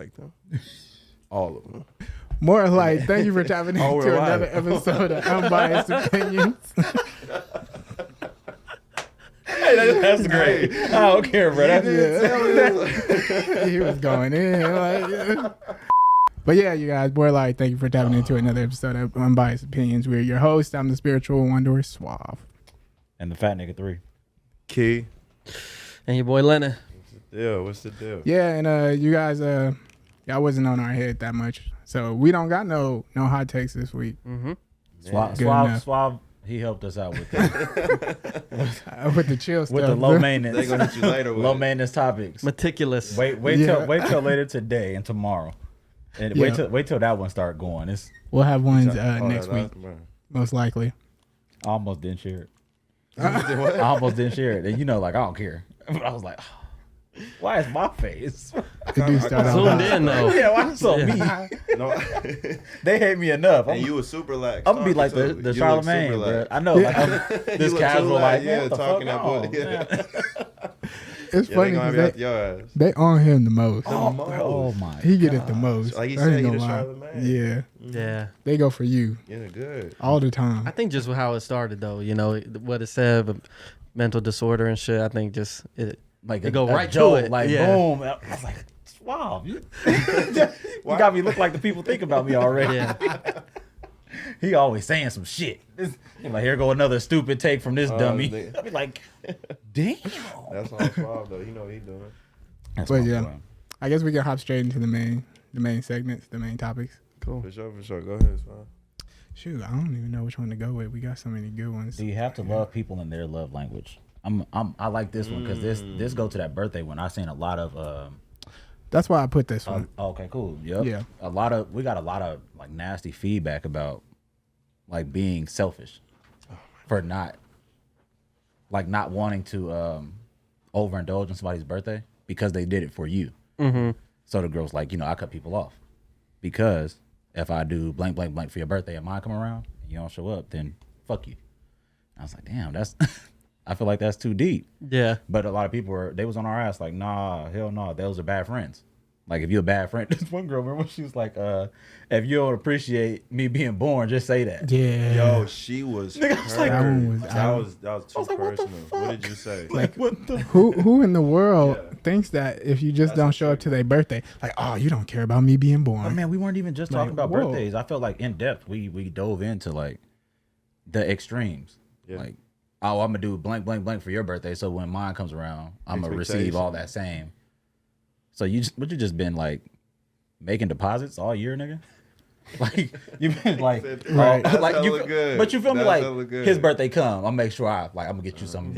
like them. All of them. More like, thank you for tapping into another episode of Unbiased Opinions. Hey, that's great. I don't care, bro. He was going in. Like, But yeah, you guys, more like, thank you for tapping into another episode of Unbiased Opinions. We're your host. I'm the spiritual wanderer, Suave. And the fat nigga 3. Key. And your boy Lenon. What's the deal? Yeah, and you guys, y'all wasn't on our head that much. So we don't got no hot takes this week. Mm-hmm. Suave, he helped us out with the, with the chill stuff. with the low maintenance. They gonna hit you later with low maintenance topics. Meticulous. Wait till later today and tomorrow. And wait till that one start going. We'll have ones next week, most likely. I almost didn't share it. I almost didn't share it. And like, I don't care. But I was like, oh, why is my face? Zoomed in though. Yeah, why so me? No. They hate me enough. And you was super lax. I'm gonna be like the Charlemagne, bro. I know, like I'm this casual, like talking that. It's funny because they on him the most. Oh my! He get it the most. Like he said, he the Charlemagne. Yeah. They go for you. Yeah, good. All the time. I think just how it started though. What it said, but mental disorder and shit. I think just it go right to it. Like boom. I was like, wow, you got me look like the people think about me already. Yeah. He always saying some shit. Like, here go another stupid take from this dummy. I be like, damn. That's all Suave though. You know what he doing. But yeah, I guess we can hop straight into the main segments, the main topics. Cool. For sure. Go ahead, Suave. Shoot, I don't even know which one to go with. We got so many good ones. Do you have to love people in their love language? I like this one because this go to that birthday one. I seen a lot of. That's why I put this one. Okay, cool. Yep. Yeah. We got a lot of like nasty feedback about like being selfish for not wanting to overindulge in somebody's birthday because they did it for you. Mm-hmm. So the girl's like, I cut people off because if I do blank blank blank for your birthday and mine come around and you don't show up, then fuck you. And I was like, damn, that's I feel like that's too deep. Yeah. But a lot of people was on our ass like, nah, hell no, those are bad friends. Like, if you're a bad friend, this one girl, remember, she was like, if you don't appreciate me being born, just say that. Yeah. Yo, she was Nigga, that was too personal. What did you say? Like, who in the world thinks that if you just don't show up to their birthday, like, oh, you don't care about me being born? Oh, man, we weren't even just talking about birthdays. I felt like in depth, we dove into like the extremes. Yeah. Like, oh, I'm gonna do blank blank blank for your birthday, so when mine comes around, I'm gonna receive all that same. So you just been like making deposits all year, nigga? Like you've been like, right. Like you, good. But you feel me? Like his birthday come, I'll make sure I'm gonna get you some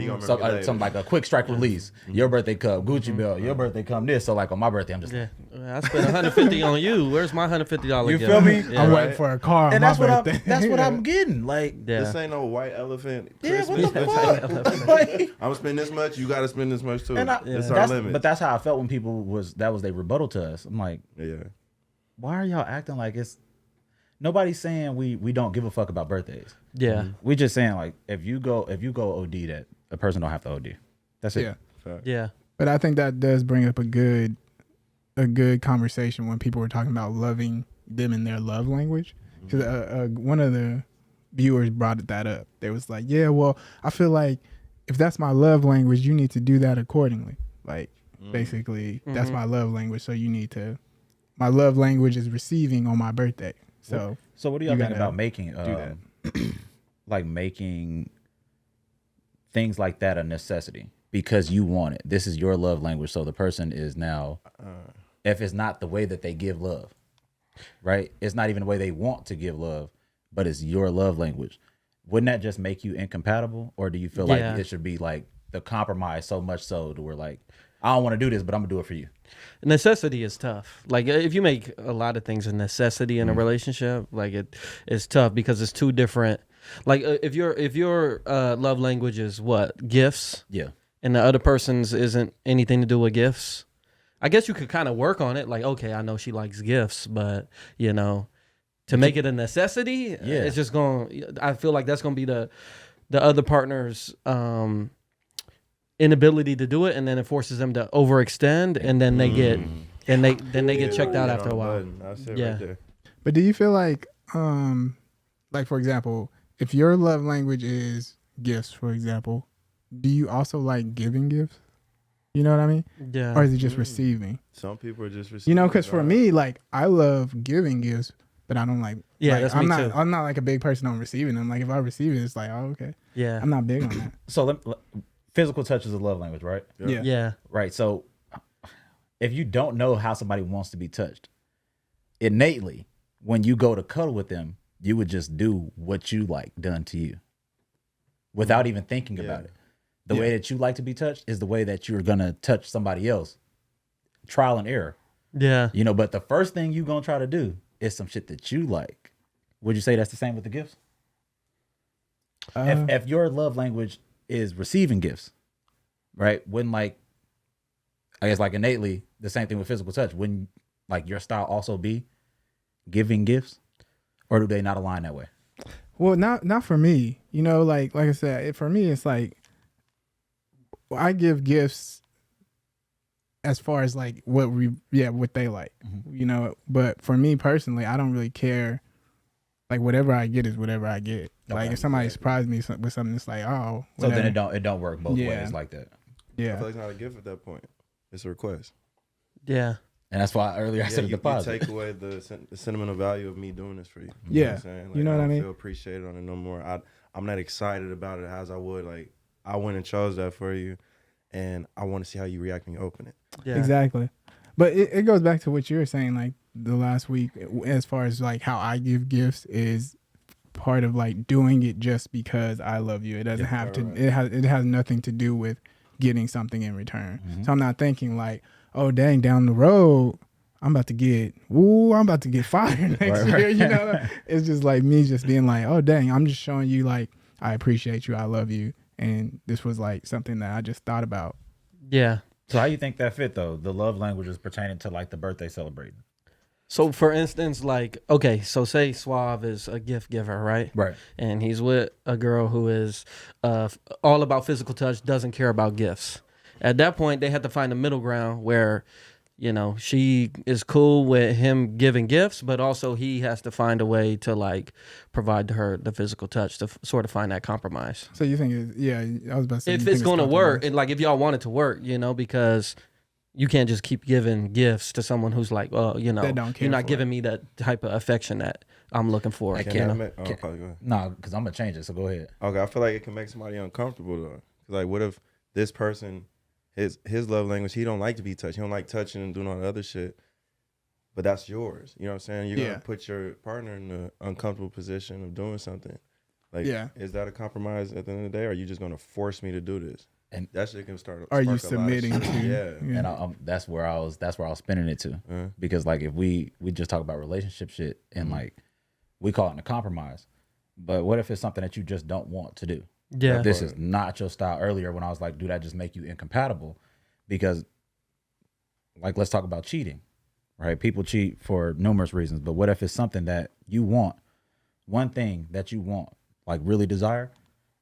like a quick strike release. Your birthday come, Gucci belt. Your birthday come, this. So like on my birthday, I'm just like, I spent $150 on you. Where's my $150? You feel me? Yeah. I'm waiting for a car. And that's what I'm getting. Like this ain't no white elephant. Yeah, what the fuck? I'm spending this much. You got to spend this much too. It's our limit. But that's how I felt when people that was their rebuttal to us. I'm like, why are y'all acting like it's? Nobody's saying we don't give a fuck about birthdays. Yeah. We just saying like if you go OD, that a person don't have to OD. That's it. Yeah. But I think that does bring up a good conversation when people were talking about loving them in their love language. Because one of the viewers brought that up. They was like, yeah, well, I feel like if that's my love language, you need to do that accordingly. Like basically that's my love language. So you need to, my love language is receiving on my birthday. So what do y'all think about making like making things like that a necessity because you want it? This is your love language. So the person is now, if it's not the way that they give love, right? It's not even the way they want to give love, but it's your love language. Wouldn't that just make you incompatible? Or do you feel like it should be like the compromise so much so to where like, I don't want to do this, but I'm gonna do it for you. Necessity is tough. Like if you make a lot of things a necessity in a relationship, like it's tough because it's two different. Like if your love language is what, gifts, and the other person's isn't anything to do with gifts, I guess you could kind of work on it. Like, okay, I know she likes gifts, but to make it a necessity, it's just I feel like that's gonna be the other partner's inability to do it, and then it forces them to overextend, and then they get and they get checked out Hit after on a the while. button. That's it Yeah. right there. But do you feel like for example, if your love language is gifts, for example, do you also like giving gifts? You know what I mean? Yeah. Or is it just receiving? Some people are just receiving. You know, because for me, like I love giving gifts, but I don't like. Yeah, like, that's I'm me not. too. I'm not like a big person on receiving them. Like if I receive it, it's like, oh okay. Yeah. I'm not big on that. So physical touch is a love language, right? Yeah. Yeah. Right. So if you don't know how somebody wants to be touched, innately, when you go to cuddle with them, you would just do what you like done to you without even thinking about it. The way that you like to be touched is the way that you're going to touch somebody else. Trial and error. Yeah. You know, but the first thing you're going to try to do is some shit that you like. Would you say that's the same with the gifts? If your love language is receiving gifts, right? When like, I guess like innately, the same thing with physical touch. Wouldn't like your style also be giving gifts? Or do they not align that way? Well, not for me. You know, like I said, for me, it's like I give gifts as far as like what they like. Mm-hmm. You know, but for me personally, I don't really care. Like whatever I get is whatever I get. Like Okay. if somebody surprised me with something, it's like, oh, whatever. So then it don't work both Yeah. ways like that. I Yeah. feel like it's not a gift at that point. It's a request. Yeah. And that's why earlier I said a you deposit. take away the sentimental value of me doing this for you. Yeah. Know what I'm saying? Like, You know what I don't mean? feel appreciated on it no more. I'm not excited about it as I would. Like I went and chose that for you, and I want to see how you react when you open it. Yeah. Exactly. But it goes back to what you were saying, like the last week, as far as like how I give gifts is part of like doing it just because I love you. It doesn't have to. Right. It has nothing to do with getting something in return. Mm-hmm. So I'm not thinking like, oh dang, down the road I'm about to get fired next year. You know, it's just like me just being like, oh dang, I'm just showing you like I appreciate you, I love you, and this was like something that I just thought about. Yeah. So how you think that fit though? The love languages pertaining to like the birthday celebrating. So for instance, like, okay, so say Suave is a gift giver, right? Right. And he's with a girl who is all about physical touch, doesn't care about gifts. At that point, they have to find a middle ground where, you know, she is cool with him giving gifts, but also he has to find a way to like provide to her the physical touch to sort of find that compromise. So you think I was about to say, If you think it's going to compromise? work, and like if y'all want it to work, you know, because you can't just keep giving gifts to someone who's like, oh, you know, That don't care you're not for giving me that type of affection that I'm looking for. I Can can't- I make, go ahead. No, because I'm gonna change it. So go ahead. Okay, I feel like it can make somebody uncomfortable though. 'Cause, like, what if this person, his love language, he don't like to be touched. He don't like touching and doing all the other shit. But that's yours. You know what I'm saying? You're Yeah. gonna put your partner in the uncomfortable position of doing something. Like, Yeah. is that a compromise at the end of the day? Or are you just gonna force me to do this? And- that shit can start. Are you spark a lot of submitting shit. to? Yeah. And that's where I was spinning it to. Because like if we just talk about relationship shit and like we call it a compromise, but what if it's something that you just don't want to do? Yeah. Like, this is not your style. Earlier when I was like, do that just make you incompatible? Because like let's talk about cheating, right? People cheat for numerous reasons, but what if it's something that you want, one thing that you want, like really desire,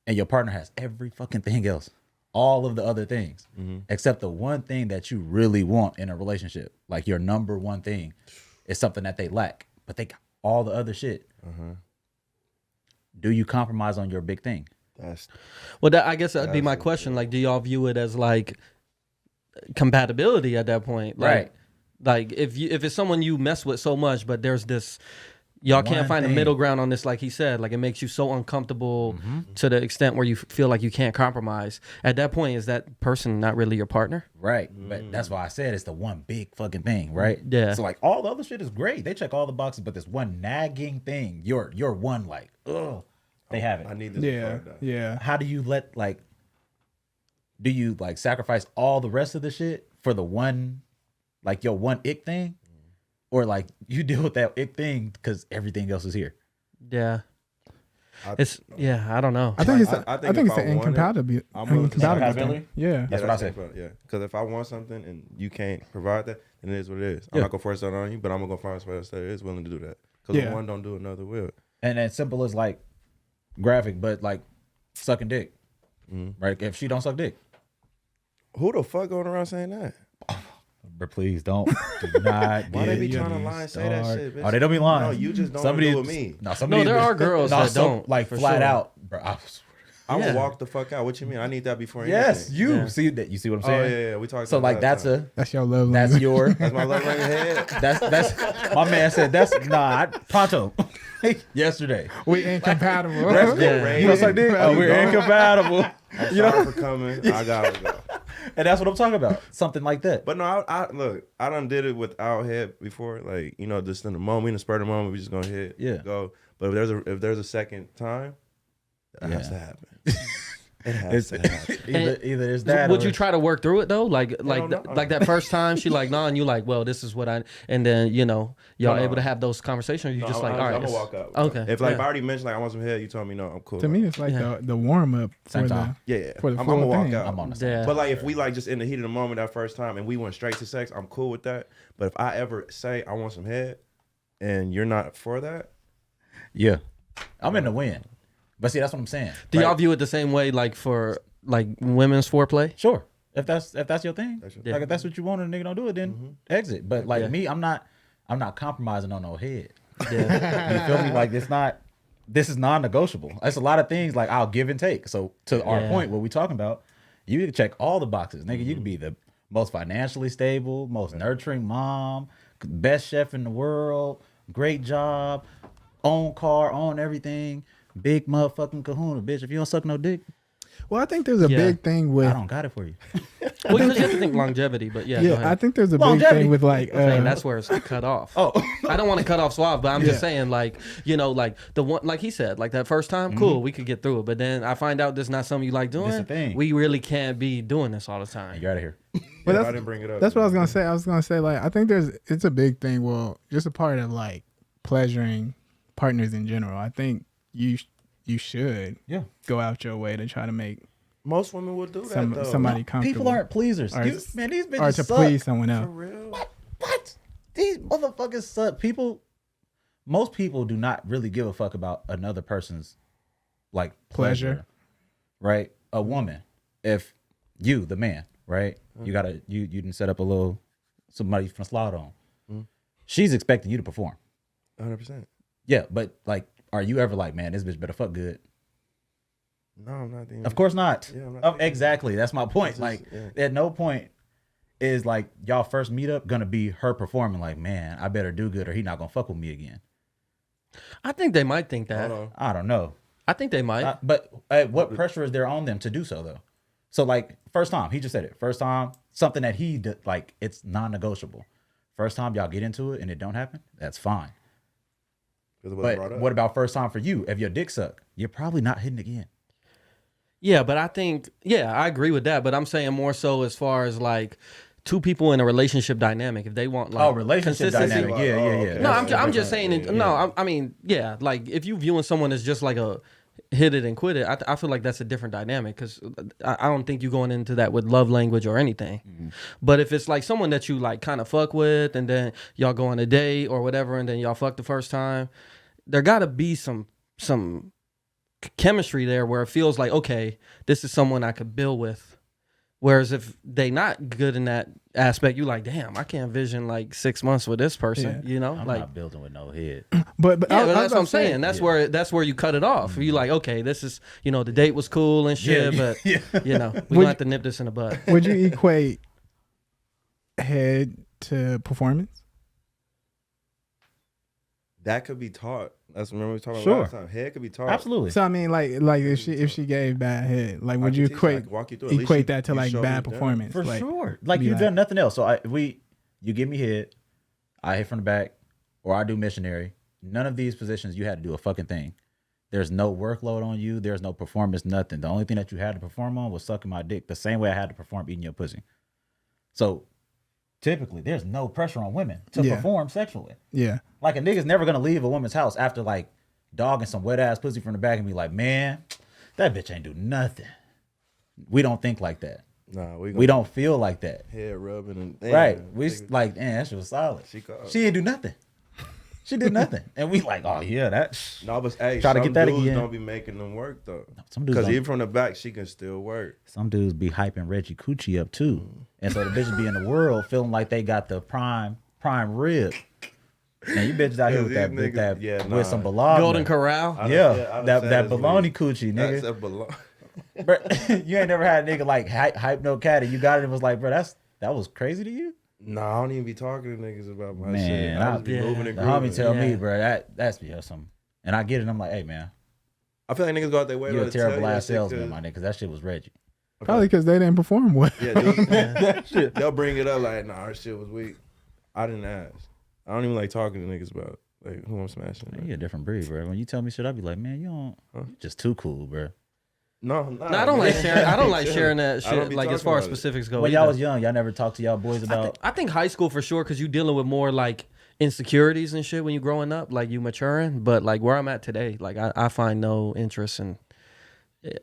and your partner has every fucking thing else, all of the other things, except the one thing that you really want in a relationship, like your number one thing, is something that they lack, but they got all the other shit. Do you compromise on your big thing? Well, I guess that'd be my question. Like, do y'all view it as like compatibility at that point? Like, Right. Like if it's someone you mess with so much, but there's this, y'all can't One find a thing. middle ground on this. Like he said, like it makes you so uncomfortable to the extent where you feel like you can't compromise. At that point, is that person not really your partner? Right. But that's why I said it's the one big fucking thing, right? Yeah. So like all the other shit is great. They check all the boxes, but this one nagging thing, you're one like, ugh, they have it. I need this. Yeah. to Yeah. How do you do you like sacrifice all the rest of the shit for the one, like your one ick thing? Or like you deal with that ick thing because everything else is here? Yeah. I I don't know. I think Like, it's I I think think if it's an I want it, incompatibility. I'm willing to Incompatibility? thing. Yeah. That's what I said. Yeah, because if I want something and you can't provide that, then it is what it is. I'm Yeah. not gonna force that on you, but I'm gonna go find somebody else that is willing to do that. Because Yeah. one don't do, another will. And as simple as like graphic, but like sucking dick, right? If she don't suck dick, Who the fuck going around saying that? But please don't. Do not. Why they be get trying to me lie and say that started. shit, bitch? Oh, they don't be lying. No, you just don't Somebody do it with me. No, there are girls that don't, like for flat sure. out, bro. I will Yeah. walk the fuck out. What you mean? I need that before Yes, anything. you Yeah. see that? You see what I'm Oh saying? yeah, yeah. We talked. So about like that time. That's your love that's language. your That's my love language head. that's my man said that's pronto yesterday. We incompatible. Yeah. You know, it's like, dude, we're incompatible. I'm You know? sorry for coming. I gotta go. And that's what I'm talking about. Something like that. But no, I look. I done did it without head before. Like just in the moment, in the spur of the moment, we just gonna hit. Yeah. Go. But if there's a second time, that has to happen. It has to happen. Either is that. Would or you try to work through it though? Like no. like that first time she like nah, and you like, well, this is what I, and then y'all No. able to have those conversations. Or you just like, all right, I'm gonna it's- walk out. Okay. If like Yeah. if I already mentioned like I want some head, you told me no, I'm cool. To me, it's like Yeah. the warm up Same for time. yeah, for the I'm full gonna walk thing. out. I'm on the same. Yeah. But like if we like just in the heat of the moment that first time and we went straight to sex, I'm cool with that. But if I ever say I want some head and you're not for that, Yeah. I'm in the win. But see, that's what I'm saying. Do y'all Like, view it the same way like for like women's foreplay? Sure. If that's your thing, That's your thing. like if that's what you want and a nigga don't do it, then exit. But like Yeah. me, I'm not compromising on no head. Yeah. You feel me? Like this is non-negotiable. That's a lot of things like I'll give and take. So to our Yeah. point, what we talking about, you can check all the boxes, nigga. You can be the most financially stable, most nurturing mom, best chef in the world, great job, own car, own everything, big motherfucking kahuna, bitch. If you don't suck no dick, Well, I think there's a Yeah. big thing with. I don't got it for you. Well, you have to think longevity, but yeah, go Yeah, ahead. I think there's a big Longevity. thing with like. I'm saying that's where it's cut off. Oh, I don't want to cut off Suave, but I'm just Yeah. saying, like, like the one, like he said, like that first time, cool, we could get through it. But then I find out this is not something you like doing. the thing. We really can't be doing this all the time. you're out of here. But I that's, didn't bring it up. that's what I was gonna say. I was gonna say like I think it's a big thing. Well, just a part of like pleasuring partners in general. I think you should Yeah. go out your way to try to make Most women would do that though. somebody comfortable. People aren't pleasers. Or- Man, these bitches or to suck. please someone For else. real. What? These motherfuckers suck. Most people do not really give a fuck about another person's like pleasure. Right? A woman, if you, the man, right? You didn't set up somebody from slide on. She's expecting you to perform. 100%. Yeah, but like, are you ever like, man, this bitch better fuck good? No, I'm not. Thinking. Of course not. Yeah, I'm not Oh, thinking. exactly. That's my point. It's Like, just- at no point is like y'all first meetup gonna be her performing like, man, I better do good or he not gonna fuck with me again. I think they might think that. Hold on. I don't know. I think they might. But what pressure is there on them to do so though? So like first time, he just said it. First time, something that he did, like it's non-negotiable. First time y'all get into it and it don't happen, that's fine. 'Cause it wasn't brought But up. what about first time for you? If your dick suck, you're probably not hitting again. Yeah, but I think, I agree with that. But I'm saying more so as far as like two people in a relationship dynamic. If they want like relationship consistency. dynamic. Yeah. okay. No, That's I'm just different. saying. I mean, like if you viewing someone as just like a hit it and quit it, I feel like that's a different dynamic because I don't think you going into that with love language or anything. Mm-hmm. But if it's like someone that you like kind of fuck with and then y'all go on a date or whatever and then y'all fuck the first time, there got to be some chemistry there where it feels like, okay, this is someone I could build with. Whereas if they not good in that aspect, you like, damn, I can't envision like 6 months with this person, Yeah. you know? I'm like, not building with no head. But yeah, I was that's what I'm about to say, saying. That's where you cut it off. You like, okay, this is, the date was cool and shit, Yeah, but we Would gonna have to nip this in the bud. Would you equate head to performance? That could be taught. That's remember we talked about Sure. last time. Head could be taught. Absolutely. So I mean, like if she gave bad head, like would I you can teach you, I equate can walk you through it. At least equate you- that to you like show bad me, yeah. performance? For like, sure. Like be you've like- done nothing else. So you give me head, I hit from the back, or I do missionary. None of these positions you had to do a fucking thing. There's no workload on you. There's no performance, nothing. The only thing that you had to perform on was sucking my dick the same way I had to perform eating your pussy. So typically there's no pressure on women to Yeah. perform sexually. Yeah. Like a nigga's never gonna leave a woman's house after like dogging some wet ass pussy from the back and be like, man, that bitch ain't do nothing. We don't think like that. Nah, We don't feel like that. head rubbing and Right. damn, We nigga, like, damn, that shit was solid. She called. She didn't do nothing. She did nothing, and we like, oh yeah, that. No, but hey, Try to some get that dudes again. don't be making them work though. Some dudes Because don't. even from the back, she can still work. Some dudes be hyping Reggie Coochie up too, and so the bitches be in the world feeling like they got the prime rib. And you bitches out here with that, These niggas- with some bologna. Golden Corral. I done Yeah, said that this baloney week. coochie, That's nigga. a baloney. Bruh, you ain't never had a nigga like hype no cat, and you got it and was like, bro, that was crazy to you. No, I don't even be talking to niggas about my Man, shit. I just be yeah. moving and The grooving. homie tell me, Yeah. bro, that's something. And I get it. I'm like, hey man, I feel like niggas go out their way you're to a tell terrible you ass that shit salesman, 'cause- my nigga, because that shit was Reggie. Probably because they didn't perform well. Yeah, they'll bring it up like, nah, our shit was weak. I didn't ask. I don't even like talking to niggas about like who I'm smashing. Man, you a different breed, bro. When you tell me shit, I be like, man, you're just too cool, bro. No, No, I don't like sharing. I don't like sharing that I don't shit. be Like as talking far as about it. specifics go. When y'all either. was young, y'all never talked to y'all boys about. I think high school for sure, because you dealing with more like insecurities and shit when you growing up, like you maturing. But like where I'm at today, like I find no interest in,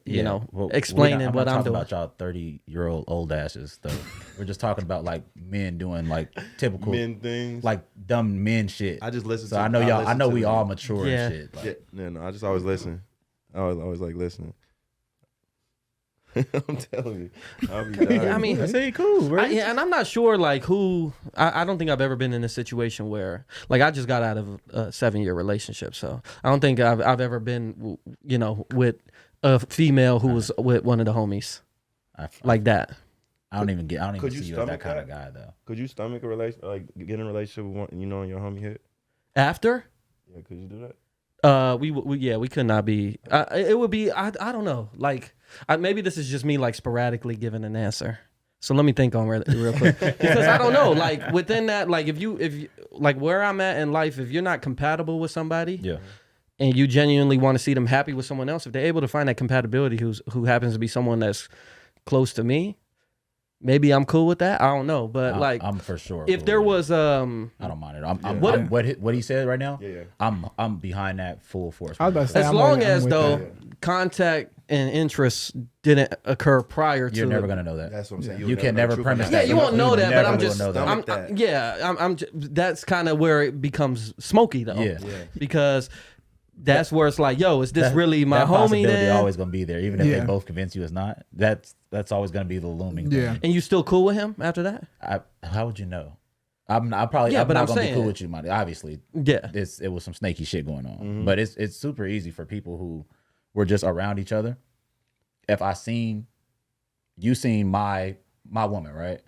you know, well, explaining I'm what not I'm talking doing. about y'all 30-year-old old asses though. We're just talking about like men doing like typical men things. like dumb men shit. I just listen. So to I know y'all. I listen know to we them. all mature Yeah. and shit. Like, Yeah, no, I just always listen. I always like listening. I'm telling you, I'll be dying. I mean, I say cool, bro. yeah, and I'm not sure like who. I don't think I've ever been in a situation where like I just got out of a 7-year relationship, so I don't think I've ever been, you know, with a female who was with one of the homies like that. I don't even Could see you you as that stomach kind of that? guy though. Could you stomach a relation, like get in a relationship with one, you know, and your homie hit? After. Yeah, could you do that? We could not be. It would be. I don't know. Like, maybe this is just me like sporadically giving an answer. So let me think on it real quick because I don't know. Like within that, like if you like where I'm at in life, if you're not compatible with somebody, Yeah. and you genuinely want to see them happy with someone else, if they're able to find that compatibility, who happens to be someone that's close to me, maybe I'm cool with that. I don't know, but like I'm for sure. if cool there with it. was I don't mind it. What he said right now. Yeah. I'm behind that full force. I was about to say, as I'm long with- I'm as with though that. contact and interest didn't occur prior to You're never gonna know that. That's what I'm saying. You can never premise Yeah, that. you won't know that, but never I'm will just, know that. I'm- that's kind of where it becomes smoky though. Yeah. Because that's where it's like, yo, is this That- really my that homie possibility then? always gonna be there, even if Yeah. they both convince you it's not. That's always gonna be the looming. Yeah. thing. And you still cool with him after that? How would you know? I'm not Yeah, I'm but not I'm gonna be saying- cool with you, money. Obviously, Yeah. it was some snaky shit going on, but it's super easy for people who were just around each other. If you seen my woman, right,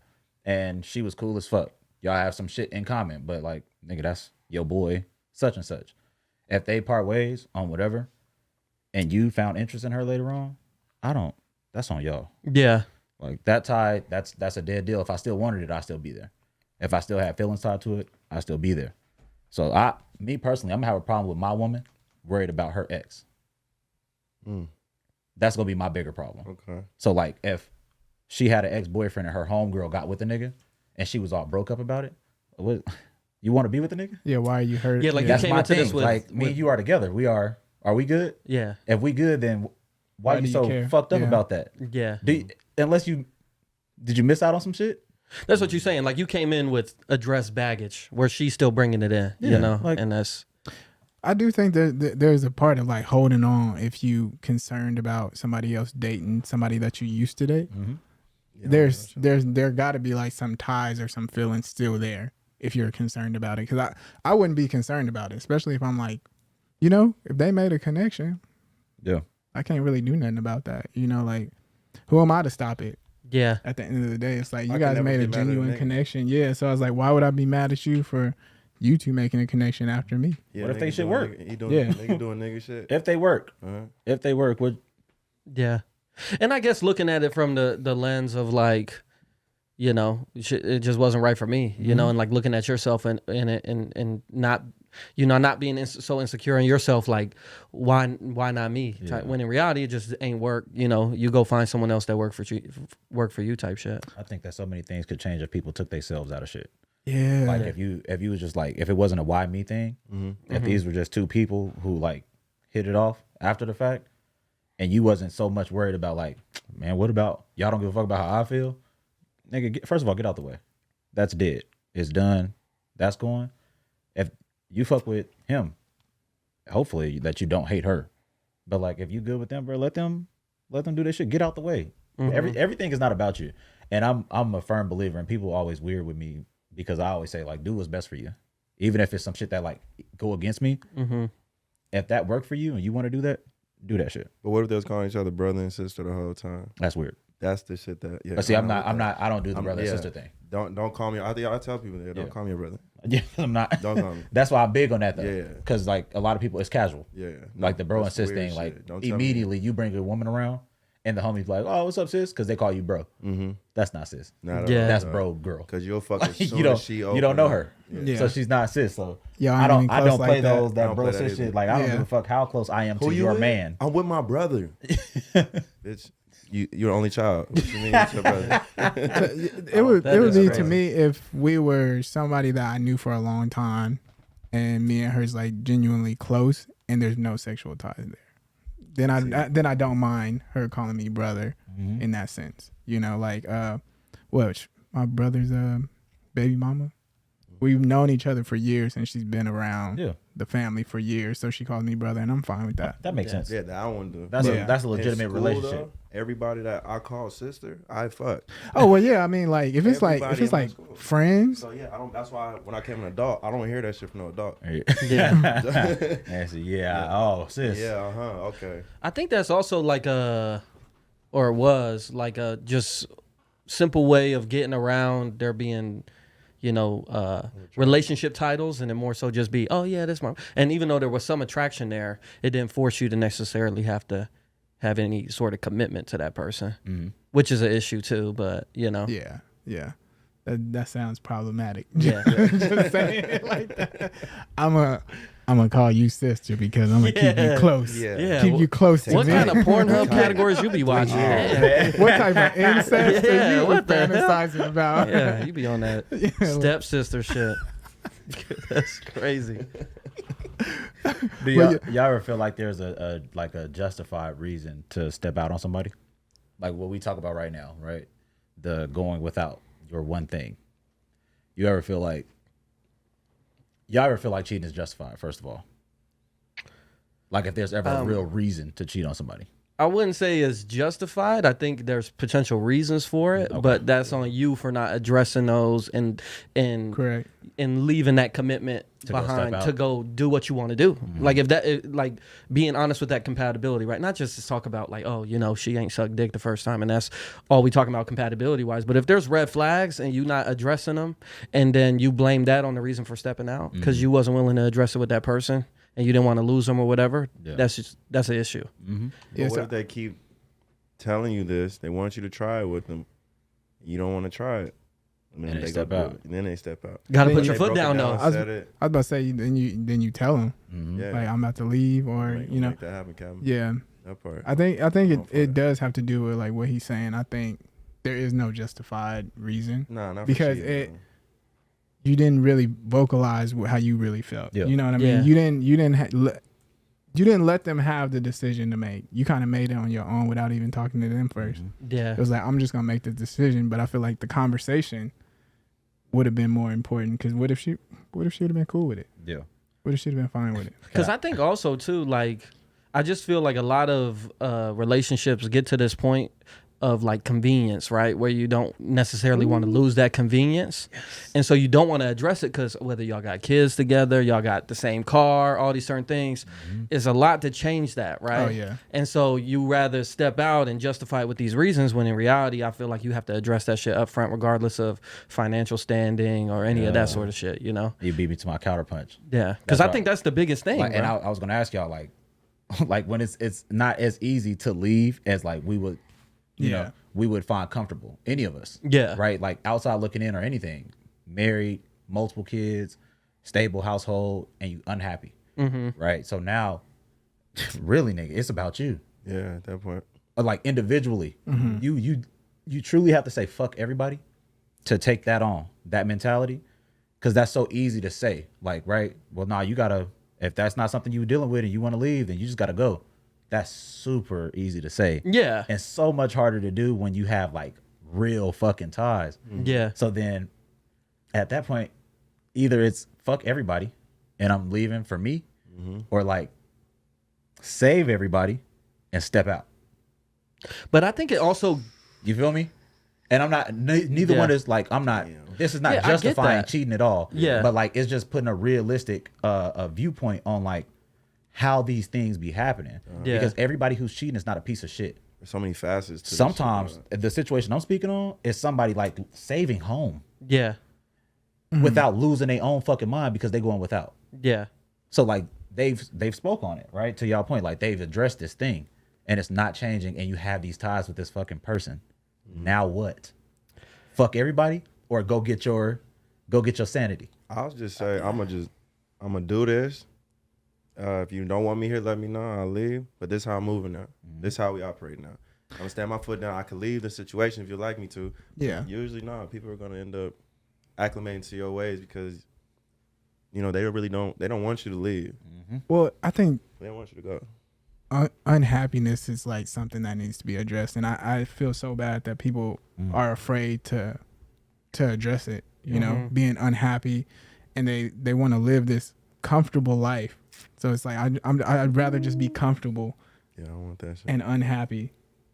and she was cool as fuck, y'all have some shit in common, but like, nigga, that's your boy, such and such. If they part ways on whatever, and you found interest in her later on, that's on y'all. Yeah. Like that tie, that's a dead deal. If I still wanted it, I'd still be there. If I still had feelings tied to it, I'd still be there. So me personally, I'm gonna have a problem with my woman worried about her ex. That's gonna be my bigger problem. Okay. So like if she had an ex-boyfriend and her homegirl got with the nigga and she was all broke up about it, what, you want to be with the nigga? Yeah, why are you hurt? Yeah, like you That's came my into this thing. with Like me and you are together. Are we good? Yeah. If we good, then why Why you do you so care? fucked up Yeah. about that? Yeah. Did you miss out on some shit? That's what you're saying. Like you came in with addressed baggage where she's still bringing it in, Yeah, you know? like- And that's, I do think that there's a part of like holding on if you concerned about somebody else dating somebody that you used to date. Yeah, There got to be like some ties or some feelings still there if you're concerned about it. Because I wouldn't be concerned about it, especially if I'm like, you know, if they made a connection, Yeah. I can't really do nothing about that. You know, like who am I to stop it? yeah. At the end of the day, it's like I you can guys never made a get mad at a genuine nigga. connection. Yeah, so I was like, why would I be mad at you for you two making a connection after me? Yeah, What if they nigga shit doing work? Nigga, he doing, Yeah. nigga doing nigga shit. If they work, would Yeah. And I guess looking at it from the lens of like, you know, it just wasn't right for me, you know, and like looking at yourself in it and not, you know, not being so insecure in yourself, like why not me? Yeah. When in reality it just ain't work. You know, you go find someone else that work for you type shit. I think that so many things could change if people took themselves out of shit. Yeah. Like if you was just like, if it wasn't a why me thing, if these were just two people who like hit it off after the fact, and you wasn't so much worried about like, man, what about y'all don't give a fuck about how I feel, nigga. First of all, get out the way. That's dead. It's done. That's going. If you fuck with him. Hopefully that you don't hate her. But like if you good with them, bro, let them do their shit. Get out the way. Everything is not about you. And I'm a firm believer, and people are always weird with me because I always say like, do what's best for you. Even if it's some shit that like go against me. If that worked for you and you want to do that shit. But what if they was calling each other brother and sister the whole time? That's weird. That's the shit that. Yeah. But see, I don't do the brother and sister thing. Don't call me. I tell people that don't call me a brother. Yeah, I'm not. Don't call me. That's why I'm big on that though. Yeah. Because like a lot of people, it's casual. Yeah. Like the bro and sis thing. shit. Like Don't tell immediately you bring a woman around, and the homie's like, "Oh, what's up, sis?" Because they call you bro. That's not sis. Not Yeah. That's bro, girl. Because you'll fuck as soon You don't. as she You don't know open her. up. Yeah. So she's not sis. So Yeah, I don't close play like those I that don't bro play that sis either. shit. Like I don't Yeah. give a fuck how close I am Who to you your with? man. I'm with my brother. Bitch, you're the only child. What you mean it's your brother? It would is be crazy. to me if we were somebody that I knew for a long time, and me and her's like genuinely close, and there's no sexual ties there. Then I don't mind her calling me brother in that sense. You know, like my brother's baby mama. We've known each other for years, and she's been around the family for years, so she calls me brother, and I'm fine with that. That makes sense. Yeah, that I want to do. That's Yeah. that's a In legitimate school, relationship. though, everybody that I call sister, I fuck. Oh well, yeah. I mean, like if it's Everybody in my like school. friends, So yeah, I don't. That's why when I came an adult, I don't hear that shit from no adult. Yeah. And so, oh sis. Yeah. Okay. I think that's also like a just simple way of getting around there being, relationship titles, and then more so just be, oh yeah, that's my. And even though there was some attraction there, it didn't force you to necessarily have to have any sort of commitment to that person, which is an issue too. But yeah. That sounds problematic. Yeah. Just saying it like that. I'm gonna call you sister because I'm gonna keep you close. Yeah. Keep you close to What me. kind of Pornhub categories you be watching? What type of incest are you what the hell? fantasizing about? Yeah, you be on that stepsister shit. That's crazy. Do y'all ever feel like there's a justified reason to step out on somebody? Like what we talk about right now, right? The going without your one thing. Y'all ever feel like cheating is justified, first of all? Like if there's ever a real reason to cheat on somebody. I wouldn't say it's justified. I think there's potential reasons for it, but that's on you for not addressing those and Correct. and leaving that commitment behind to go do what you want to do. Like if that, like being honest with that compatibility, right? Not just to talk about like, oh, she ain't sucked dick the first time, and that's all we talking about compatibility wise. But if there's red flags and you not addressing them, and then you blame that on the reason for stepping out because you wasn't willing to address it with that person, and you didn't want to lose them or whatever, that's an issue. But what if they keep telling you this? They want you to try it with them. You don't want to try it. And then they step go do out. it. And then they step out. Got to Then put they your foot broke it down though. down, said it. I was about to say then you tell them Yeah. like I'm about to leave or Make that happen, Kevin. yeah. That part. I think it does have to do with like what he's saying. I think there is no justified reason Nah, not because for cheating, you didn't really vocalize how you really felt. Yeah. You know what I mean? You didn't let them have the decision to make. You kind of made it on your own without even talking to them first. Yeah. It was like, I'm just gonna make the decision, but I feel like the conversation would have been more important because what if she would have been cool with it? Yeah. What if she'd have been fine with it? Because I think also too, like, I just feel like a lot of relationships get to this point of like convenience, right? Where you don't necessarily want to lose that convenience. And so you don't want to address it because whether y'all got kids together, y'all got the same car, all these certain things, it's a lot to change that, right? Oh, yeah. And so you rather step out and justify it with these reasons when in reality, I feel like you have to address that shit up front regardless of financial standing or any of that sort of shit, you know? You beat me to my counterpunch. Yeah. Because I think that's the biggest thing, Like, and bro. I was gonna ask y'all like when it's not as easy to leave as like we would you know, we would find comfortable, any of us. Yeah. Right? Like outside looking in or anything. Married, multiple kids, stable household, and you unhappy. Right? So now, really, nigga, it's about you. Yeah, at that point. Like individually, you truly have to say fuck everybody to take that on, that mentality. Because that's so easy to say. Like, right? Well, nah, you gotta, if that's not something you were dealing with and you want to leave, then you just gotta go. That's super easy to say. Yeah. And so much harder to do when you have like real fucking ties. Yeah. So then at that point, either it's fuck everybody and I'm leaving for me, or like save everybody and step out. But I think it also, You feel me? And I'm not, neither Yeah. one is like, I'm not, this is not Yeah, I get justifying that. cheating at all. Yeah. But like, it's just putting a realistic a viewpoint on like how these things be happening. Yeah. Because everybody who's cheating is not a piece of shit. There's so many facets. To this Sometimes shit, bro. the situation I'm speaking on is somebody like saving home yeah, without losing their own fucking mind because they going without. yeah, So like they've spoke on it, right? To y'all point, like they've addressed this thing and it's not changing and you have these ties with this fucking person. Now what? Fuck everybody or go get your sanity. I'll just say I'm gonna do this. If you don't want me here, let me know. I'll leave. But this is how I'm moving now. This is how we operate now. I'm gonna stand my foot down. I can leave the situation if you like me to. Yeah. Usually not. People are gonna end up acclimating to your ways because they don't want you to leave. Well, I think They don't want you to go. unhappiness is like something that needs to be addressed, and I feel so bad that people are afraid to address it. You know, being unhappy, and they want to live this comfortable life. So it's like I'd rather just be comfortable Yeah, I don't want that shit. and unhappy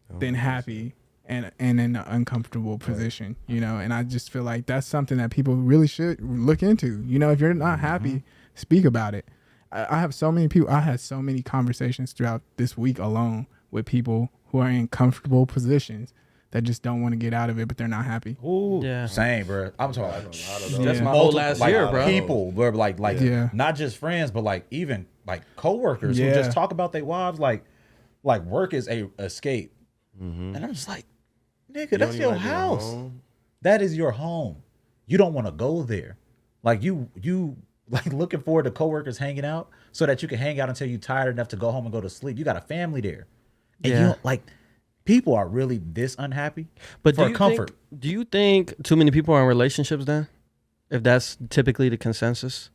I don't than want that happy and in an uncomfortable position. You know, and I just feel like that's something that people really should look into. You know, if you're not happy, speak about it. I have so many people. I had so many conversations throughout this week alone with people who are in comfortable positions that just don't want to get out of it, but they're not happy. Ooh, Yeah. same, bro. I'm talking shit. about A lot of those. That's Yeah. my whole multiple, last like, year, bro. people were like Yeah. not just friends, but like even like coworkers who Yeah. just talk about their wives like work is a escape. And I'm just like, nigga, You that's don't your even like being house. home. That is your home. You don't want to go there. Like you like looking forward to coworkers hanging out so that you can hang out until you're tired enough to go home and go to sleep. You got a family there. And Yeah. you don't, like people are really this unhappy But for comfort. Do you think too many people are in relationships then? If that's typically the consensus,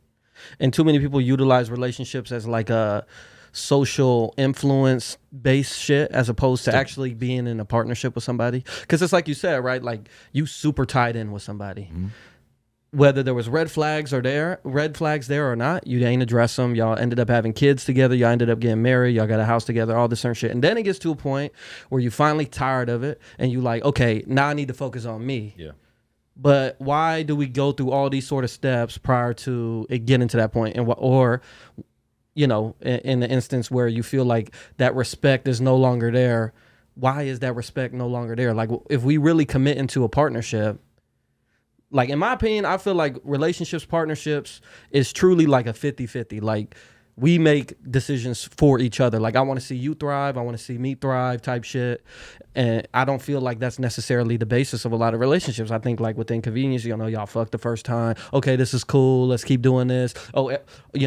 and too many people utilize relationships as like a social influence based shit as opposed to actually being in a partnership with somebody. Because it's like you said, right? Like you super tied in with somebody. Whether there was red flags there or not, you ain't address them. Y'all ended up having kids together. Y'all ended up getting married. Y'all got a house together, all this certain shit. And then it gets to a point where you finally tired of it and you like, okay, now I need to focus on me. Yeah. But why do we go through all these sort of steps prior to it getting to that point? And or, in the instance where you feel like that respect is no longer there, why is that respect no longer there? Like if we really commit into a partnership, like in my opinion, I feel like relationships, partnerships is truly like a 50-50. Like we make decisions for each other. Like I want to see you thrive. I want to see me thrive type shit. And I don't feel like that's necessarily the basis of a lot of relationships. I think like with inconvenience, y'all fucked the first time. Okay, this is cool. Let's keep doing this. Oh,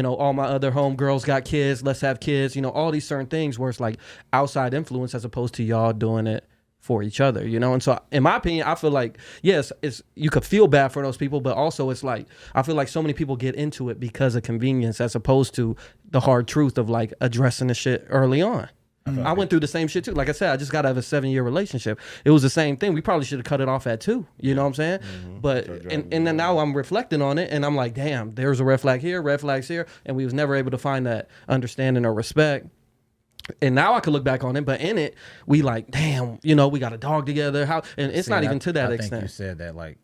all my other homegirls got kids. Let's have kids. All these certain things where it's like outside influence as opposed to y'all doing it for each other, and so in my opinion, I feel like yes, it's you could feel bad for those people, but also it's like I feel like so many people get into it because of convenience as opposed to the hard truth of like addressing the shit early on. I went through the same shit too. Like I said, I just got out of a 7-year relationship. It was the same thing. We probably should have cut it off at 2. You know what I'm saying? But and then now I'm reflecting on it, and I'm like, damn, there's a red flag here, red flags here, and we was never able to find that understanding or respect. And now I could look back on it, but in it, we like, damn, we got a dog together. How? And it's not even to that I extent. think you said that like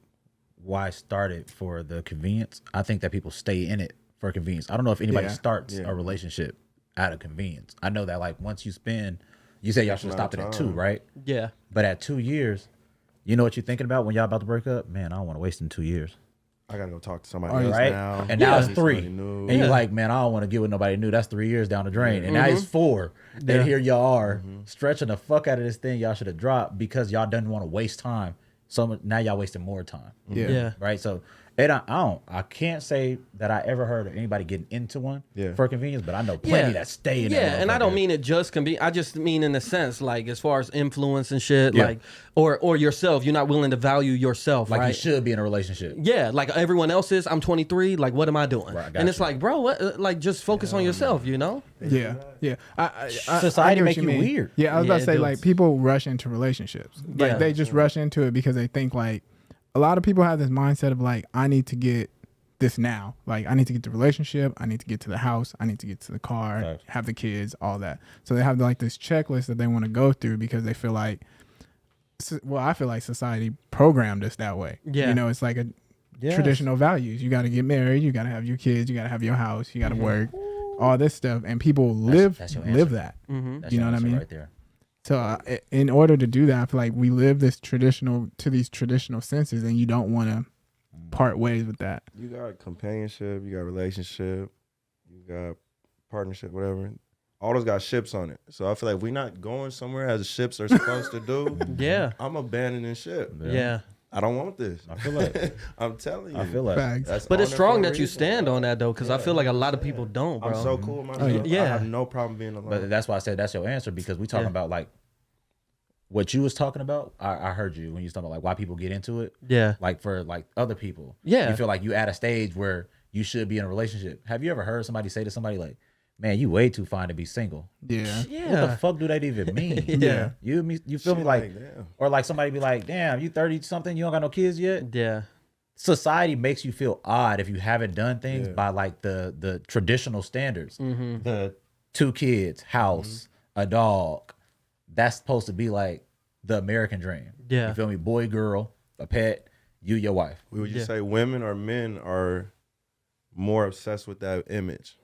why start it for the convenience. I think that people stay in it for convenience. I don't know if anybody starts a relationship out of convenience. I know that like once you say y'all should have stopped it at 2, right? Yeah. But at 2 years, you know what you're thinking about when y'all about to break up? Man, I don't want to waste in 2 years. I gotta go talk to somebody else Right? now. And now it's Need 3. somebody new. And you're like, man, I don't want to get with nobody new. That's 3 years down the drain. And now it's 4. And here y'all are stretching the fuck out of this thing y'all should have dropped because y'all didn't want to waste time. So now y'all wasting more time. Yeah. Right? So I can't say that I ever heard of anybody getting into one for convenience, but I know plenty that stay in it. Yeah, and I don't mean it just I just mean in a sense, like as far as influence and shit, like or yourself, you're not willing to value yourself, like right? you should be in a relationship. Yeah, like everyone else is. I'm 23. Like, what am I doing? Right, and it's you. like, bro, what? Like, just focus on yourself. Yeah. I Society get what make you you mean. weird. Yeah, I was Yeah, about to say it like does. people rush into relationships. Like Yeah. they just rush into it because they think like a lot of people have this mindset of like I need to get this now. Like, I need to get the relationship, I need to get to the house, I need to get to the car, Right. have the kids, all that. So they have like this checklist that they want to go through because they feel like, well, I feel like society programmed us that way. Yeah. You know, it's like a traditional values. You got to get married, you got to have your kids, you got to have your house, you got to work, all this stuff, and people live that's your live answer. that. Mm-hmm. That's You your know what I answer mean? Right there. So in order to do that, I feel like we live these traditional senses, and you don't want to part ways with that. You got companionship, you got relationship, you got partnership, whatever. All those got ships on it. So I feel like we're not going somewhere as ships are supposed to do. Yeah. I'm abandoning ship. Yeah. I don't want this. I feel like I'm telling you. I feel like Facts. That's But it's on there strong for a that you reason, stand bro. on that though, because I feel like a lot of people don't, bro. I'm so cool with myself. yeah. Yeah. I have no problem being alone. But that's why I said that's your answer, because we talking Yeah. about like what you was talking about. I heard you when you was talking about like why people get into it. Yeah. Like for like other people. Yeah. You feel like you at a stage where you should be in a relationship. Have you ever heard somebody say to somebody like, "Man, you way too fine to be single"? Yeah. What the Yeah. fuck do that even mean? Yeah. You feel me Shit like, damn. or like somebody be like, "Damn, you 30 something, you don't got no kids yet." Yeah. Society makes you feel odd if you haven't done things Yeah. by like the traditional standards. Mm-hmm. The 2 kids, house, a dog. That's supposed to be like the American dream. Yeah. You feel me? Boy, girl, a pet, you, your wife. Would you Yeah. say women or men are more obsessed with that image?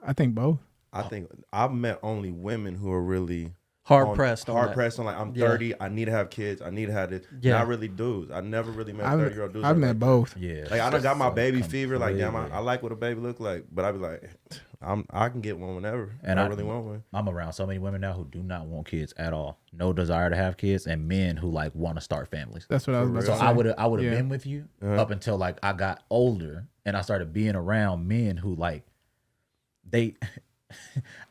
I think both. I think I've met only women who are really Hard pressed on hard that. pressed on like I'm Yeah. 30, I need to have kids, I need to have this. Yeah. Not really dudes. I never really met 30-year-old dudes. I've that met like, both. Yeah. like I done got my So baby fever. Like damn, completely. I like what a baby look like, but I be like, I can get one whenever. And I I- really want one. I'm around so many women now who do not want kids at all. No desire to have kids, and men who like want to start families. That's what I was about For to real? So say. I would have Yeah. been with you Uh-huh. up until like I got older and I started being around men who like they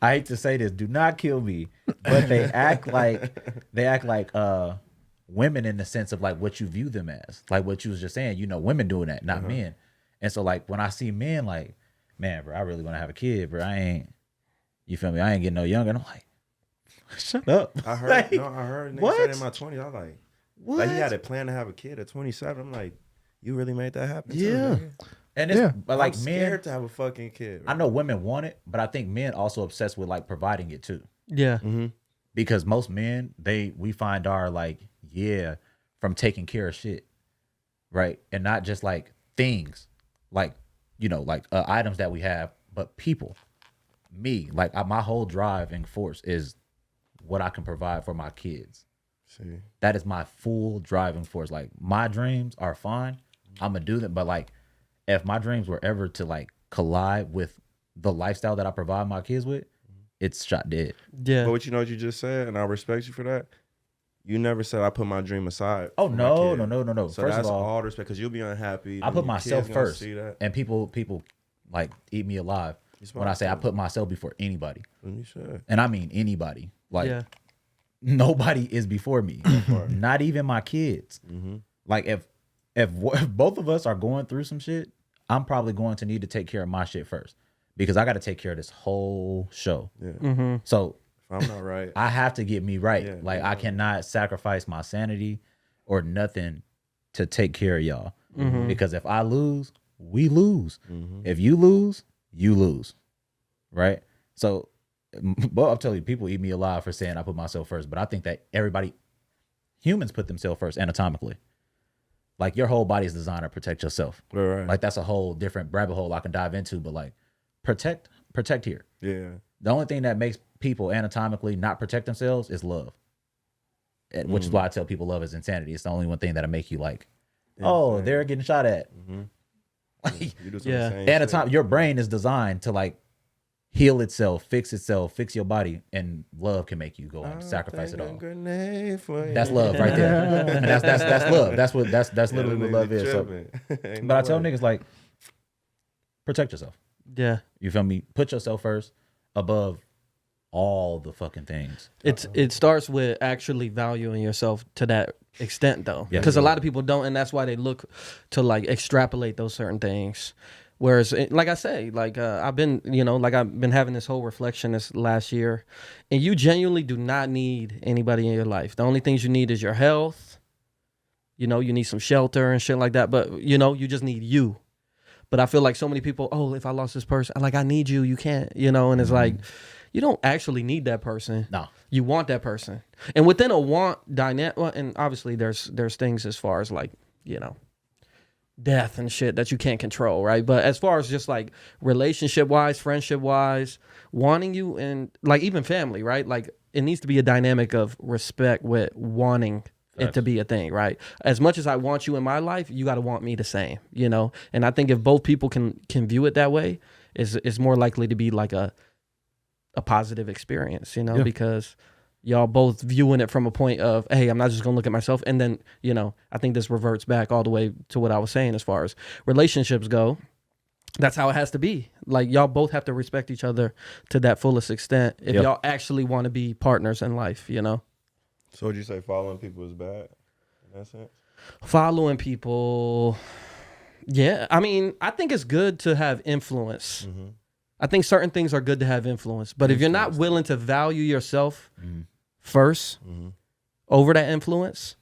I hate to say this, do not kill me, but they act like women in the sense of like what you view them as. Like what you was just saying, you know, women doing that, not men. And so like when I see men like, man, bro, I really want to have a kid, bro. You feel me? I ain't getting no younger. And I'm like, shut up. I heard Like, no, I heard niggas what? say that in my 20s. I was like, what? like he had a plan to have a kid at 27. I'm like, you really made that happen? too, Yeah. nigga? And it's Yeah. but like I'm men, scared to have a fucking kid. I know women want it, but I think men also obsessed with like providing it too. Yeah. Mm-hmm. Because most men, we find our like, from taking care of shit. Right. And not just like things, like, you know, like items that we have, but people. Me, like my whole driving force is what I can provide for my kids. See, That is my full driving force. Like my dreams are fine. I'm gonna do them, but like if my dreams were ever to like collide with the lifestyle that I provide my kids with, it's shot dead. Yeah. but what you know what you just said, and I respect you for that. You never said I put my dream aside. Oh for my no, kid. no. So First that's of all, all the respect because you'll be unhappy. I and put your myself kids gonna first, see that. and people like eat me alive when I say I put myself before anybody, You should. and I mean anybody. Like yeah. nobody is before me, not even my kids. Mm-hmm. Like if both of us are going through some shit, I'm probably going to need to take care of my shit first because I got to take care of this whole show. Yeah. Mm-hmm. So If I'm not right. I have to get me right. Yeah, Like yeah. I cannot sacrifice my sanity or nothing to take care of y'all. Mhm. Because if I lose, we lose. Mm-hmm. If you lose, you lose. Right? So, well, I'm telling you, people eat me alive for saying I put myself first. But I think that humans put themselves first anatomically. Like your whole body is designed to protect yourself. Right. Like that's a whole different rabbit hole I can dive into. But like protect here. yeah. The only thing that makes people anatomically not protect themselves is love. Which is why I tell people love is insanity. It's the only one thing that'll make you like, oh, Insane. they're getting shot at. Mm-hmm. Like, You do some Yeah. insane shit. your brain is designed to like heal itself, fix your body, and love can make you go and sacrifice it all. Grenade for you. That's love right there. And that's love. That's literally what love is. So, but I tell niggas like, protect yourself. Yeah. You feel me? Put yourself first above all the fucking things. It starts with actually valuing yourself to that extent though. Yeah. Because a lot of people don't, and that's why they look to like extrapolate those certain things. Whereas, like I say, like I've been having this whole reflection this last year, and you genuinely do not need anybody in your life. The only things you need is your health. You know, you need some shelter and shit like that, but you know, you just need you. But I feel like so many people, oh, if I lost this person, like I need you, you can't, you know, and it's like you don't actually need that person. No. You want that person. And within a want dynamic, well, and obviously there's things as far as like, you know, death and shit that you can't control, right? But as far as just like relationship wise, friendship wise, wanting you, and like even family, right? Like it needs to be a dynamic of respect with wanting it to be a thing, right? As much as I want you in my life, you got to want me the same, you know? And I think if both people can view it that way, it's more likely to be like a positive experience, you know, because y'all both viewing it from a point of, hey, I'm not just gonna look at myself. And then, you know, I think this reverts back all the way to what I was saying as far as relationships go. That's how it has to be. Like y'all both have to respect each other to that fullest extent if y'all actually want to be partners in life, you know? So would you say following people is bad in that sense? Following people, yeah. I mean, I think it's good to have influence. Mm-hmm. I think certain things are good to have influence. But if you're not willing to value yourself first over that influence,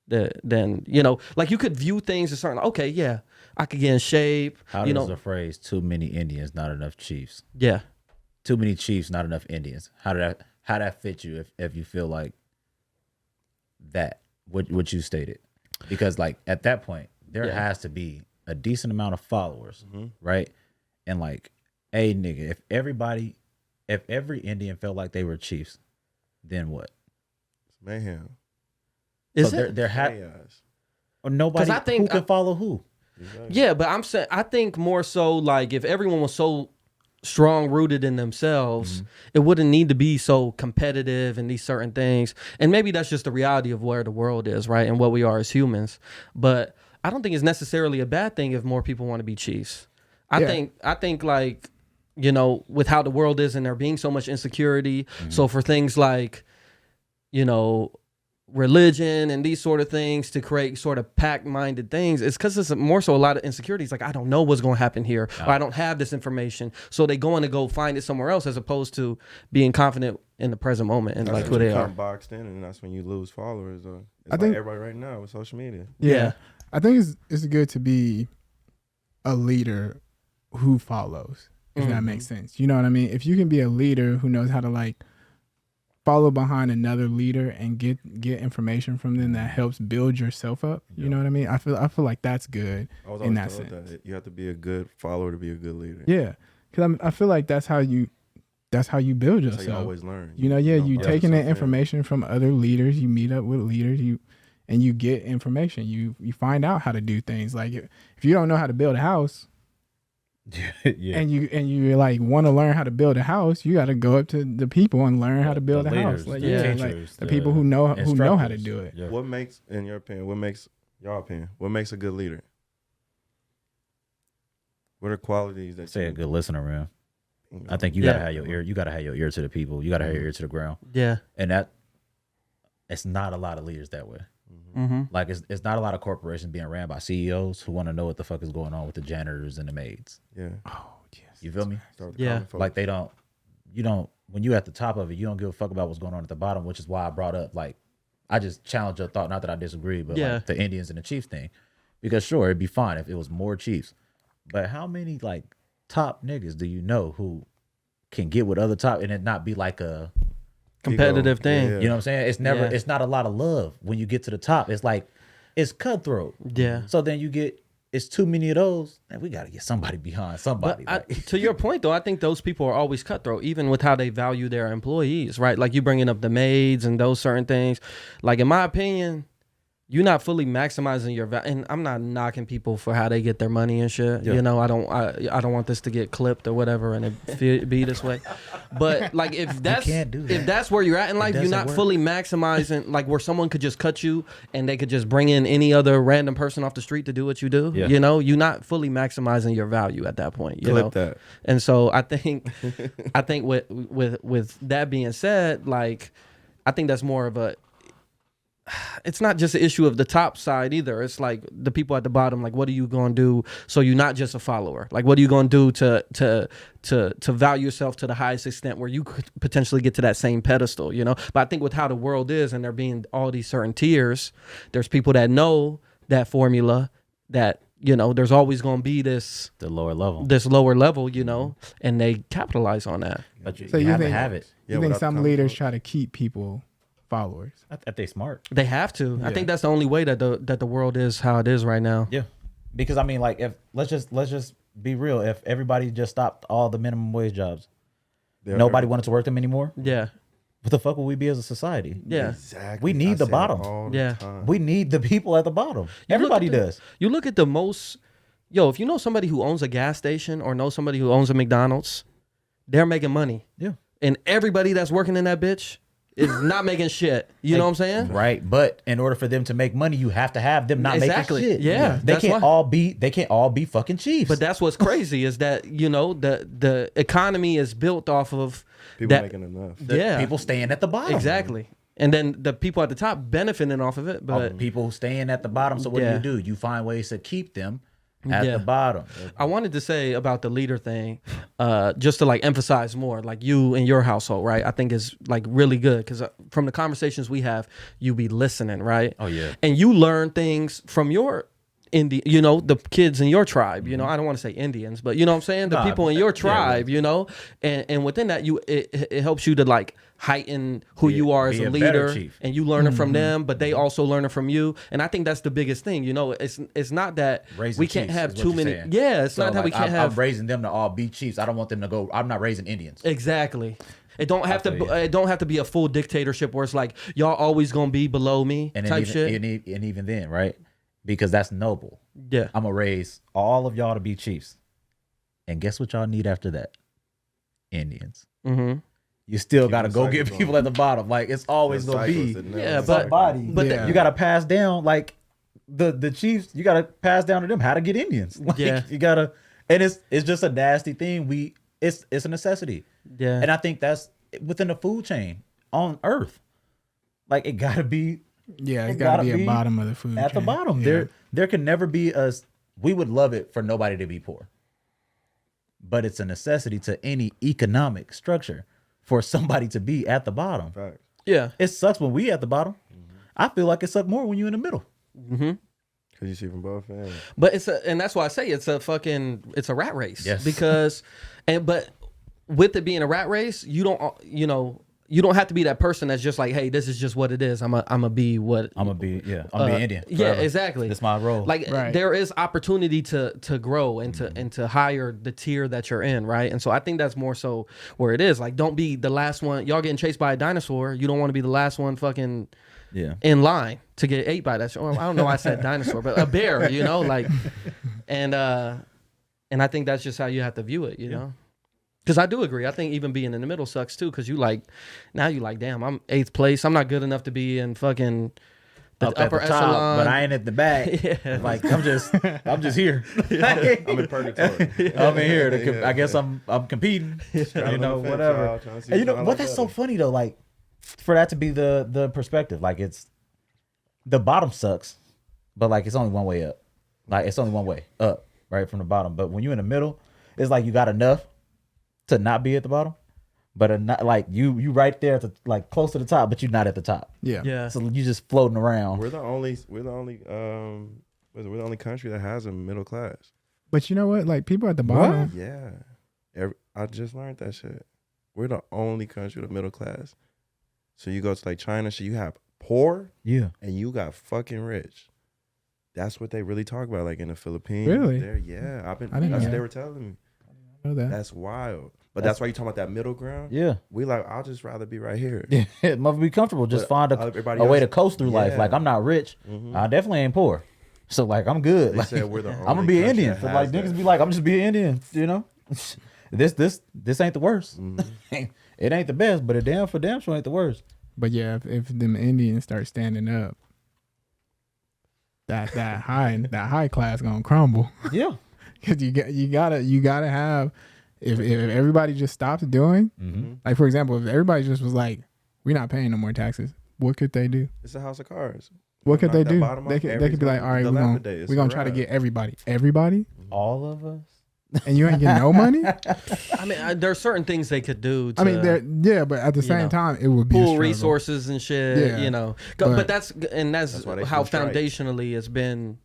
then, you know, like you could view things as certain, okay, yeah, I could get in shape. How you does know, the phrase "too many Indians, not enough chiefs"? Yeah. Too many chiefs, not enough Indians. How that fit you if you feel like that what you stated? Because like at that point there has to be a decent amount of followers, right? And like, hey nigga, if every Indian felt like they were chiefs, then what? It's mayhem. Is so it? There had Chaos. or nobody I think who can follow who. Exactly. Yeah, but I'm saying I think more so like if everyone was so strong rooted in themselves, it wouldn't need to be so competitive and these certain things. And maybe that's just the reality of where the world is, right? And what we are as humans. But I don't think it's necessarily a bad thing if more people want to be chiefs. I think like, you know, with how the world is and there being so much insecurity. So for things like, you know, religion and these sort of things to create sort of pack-minded things, it's because it's more so a lot of insecurities. Like, I don't know what's going to happen here, or I don't have this information. So they going to go find it somewhere else as opposed to being confident in the present moment and That's like when who you they are. become boxed in, and that's when you lose followers. It's I like think- everybody right now with social media. Yeah. I think it's good to be a leader who follows, if that makes sense. You know what I mean? If you can be a leader who knows how to like follow behind another leader and get information from them that helps build yourself up. You know what I mean? I feel like that's good I was in always that told sense. that you have to be a good follower to be a good leader. Yeah, because I feel like that's how you build That's how yourself. you always learn. You know, you taking that information from other leaders. You meet up with leaders. And you get information. You find out how to do things. Like if you don't know how to build a house, and you like want to learn how to build a house, you got to go up to the people and learn how to build a house. Like like the people who know how to do it. Yeah. What makes, in your opinion, what makes a good leader? What are qualities that Say a good listener, man. you I think you gotta have your ear. You gotta have your ear to the people. You gotta have your ear to the ground. Yeah. And that it's not a lot of leaders that way. Like it's not a lot of corporations being ran by CEOs who want to know what the fuck is going on with the janitors and the maids. Yeah. Oh yes. You feel me? Start with the Yeah. common folks. Like you don't when you're at the top of it, you don't give a fuck about what's going on at the bottom, which is why I brought up like I just challenged your thought, not that I disagree, but like the Indians and the Chiefs thing. Because sure, it'd be fine if it was more Chiefs. But how many like top niggas do you know who can get with other top and it not be like a Competitive Ego. thing. Yeah. you know what I'm saying? It's never it's not a lot of love when you get to the top. It's like it's cutthroat. Yeah. So then you get it's too many of those. Man, we got to get somebody behind somebody. But to your point, though, I think those people are always cutthroat, even with how they value their employees, right? Like you bringing up the maids and those certain things. Like in my opinion, you're not fully maximizing your value. And I'm not knocking people for how they get their money and shit. Yeah. You know, I don't want this to get clipped or whatever and it be this way. But like if that's can't do that. if that's where you're at in life, you're doesn't not work. fully maximizing like where someone could just cut you and they could just bring in any other random person off the street to do what you do. Yeah. You know, you're not fully maximizing your value at that point. You know? Clip that. And so I think with that being said, like I think that's more of a it's not just an issue of the top side either. It's like the people at the bottom, like what are you gonna do so you're not just a follower? Like what are you gonna do to value yourself to the highest extent where you could potentially get to that same pedestal, you know? But I think with how the world is and there being all these certain tiers, there's people that know that formula that you know, there's always going to be this lower level. lower level, you know, and they capitalize on that. But you, So you you have to think- have it. You think some leaders try to keep people followers? I think they smart. They have to. I Yeah. think that's the only way that the world is how it is right now. Yeah, because I mean, like, if let's just be real. If everybody just stopped all the minimum wage jobs, nobody wanted to work them anymore. Yeah. What the fuck would we be as a society? Yeah. Exactly. We need I the say it bottom. all the Yeah. time. We need the people at the bottom. You look Everybody at the- does. You look at the most, if you know somebody who owns a gas station or know somebody who owns a McDonald's, they're making money. Yeah. And everybody that's working in that bitch is not making shit. You know what I'm saying? Right, but in order for them to make money, you have to have them not Exactly. making shit. Yeah, they that's can't why. all be fucking chiefs. But that's what's crazy is that, you know, the economy is built off of People that. making enough. Yeah. people staying at the bottom. Exactly. And then the people at the top benefiting off of it. But People staying at the bottom. So what Yeah. do? You find ways to keep them at Yeah. the bottom. I wanted to say about the leader thing, just to like emphasize more, like you and your household, right? I think is like really good because from the conversations we have, you be listening, right? Oh, yeah. And you learn things from your you know, the kids in your tribe. You know, I don't want to say Indians, but you know what I'm saying? The Nah, people in your yeah, tribe, you know, and within that, it helps you to like heighten who you are as be a a better leader, chief. and you learning from them, but they also learning from you. And I think that's the biggest thing. You know, it's not that Raising we can't chiefs have is what too you're many. saying. Yeah, it's So, not that we like, can't have I'm raising them to all be chiefs. I don't want them to go. I'm not raising Indians. exactly. It don't have feel to. you. It don't have to be a full dictatorship where it's like y'all always gonna be below me And type even, shit. And even then, right? Because that's noble. Yeah. I'm gonna raise all of y'all to be chiefs. And guess what y'all need after that? Indians. Mm-hmm. You still Keep gotta the go cycle get going. people at the bottom. Like it's always The gonna cycles be that never Yeah, stop. somebody. but Yeah. You gotta pass down like the chiefs. You gotta pass down to them how to get Indians. Like, Yeah. you gotta, and it's just a nasty thing. It's a necessity, Yeah. and I think that's within the food chain on Earth. Like it gotta be Yeah, it's It got to gotta be be a bottom of the food at the chain. bottom. Yeah. There can never be us. We would love it for nobody to be poor, but it's a necessity to any economic structure for somebody to be at the bottom. Facts. yeah. It sucks when we at the bottom. I feel like it sucks more when you in the middle. Mm-hmm. Cause you see from both ends. But and that's why I say it's a rat race. Yes. Because, but with it being a rat race, you don't have to be that person that's just like, hey, this is just what it is. I'm a be what I'm gonna be Indian. Yeah, forever. exactly. That's my role. Like Right. there is opportunity to grow and to hire the tier that you're in, right? And so I think that's more so where it is. Like, don't be the last one. Y'all getting chased by a dinosaur. You don't want to be the last one fucking yeah. in line to get ate by that. I don't know why I said dinosaur, but a bear, you know, like, and I think that's just how you have to view it, you know. Because I do agree. I think even being in the middle sucks too. Because now you like, damn, I'm 8th place. I'm not good enough to be in fucking the Up at upper the top, echelon. but I ain't at the back. Yeah. Like I'm just here. I'm in purgatory. I'm in here. Yeah. I guess I'm competing. You know, whatever. And you know what? That's so funny though. Like for that to be the perspective. Like it's the bottom sucks, but like it's only one way up. Like it's only one way up, right from the bottom. But when you're in the middle, it's like you got enough to not be at the bottom, but not like you right there at the like close to the top, but you're not at the top. Yeah. Yeah. So you just floating around. We're the only country that has a middle class. But you know what? Like people at the bottom. Yeah. I just learned that shit. We're the only country with a middle class. So you go to like China, so you have poor Yeah. and you got fucking rich. That's what they really talk about, like in the Philippines. Really? Yeah. I didn't That's know what that. they were telling me. I know that. That's wild. But that's why you talking about that middle ground. Yeah. We like, I'll just rather be right here. Yeah, it must be comfortable. Just But find everybody a way else- to coast through life. Yeah. Like I'm not rich. Mhm. I definitely ain't poor. So like I'm good. They Like, said we're the I'm gonna only be an country Indian. that So has like that. niggas be like, I'm just be an Indian. You know, this ain't the worst. Mhm. It ain't the best, but it damn sure ain't the worst. But yeah, if them Indians start standing up, that high class gonna crumble. Yeah. Because you gotta have if everybody just stops doing, Mm-hmm. like for example, if everybody just was like, we're not paying no more taxes, what could they do? It's a house of cards. What could Knock they that do? bottom They off, could be everything like, all right, dilapidate. It's we're gonna a try to wrap. get everybody. All of us and you ain't getting no money. I mean, there are certain things they could do. To, I mean, but at the same time, it would be a pool struggle. resources and shit. Yeah, But that's why they how still strike. foundationally it's been,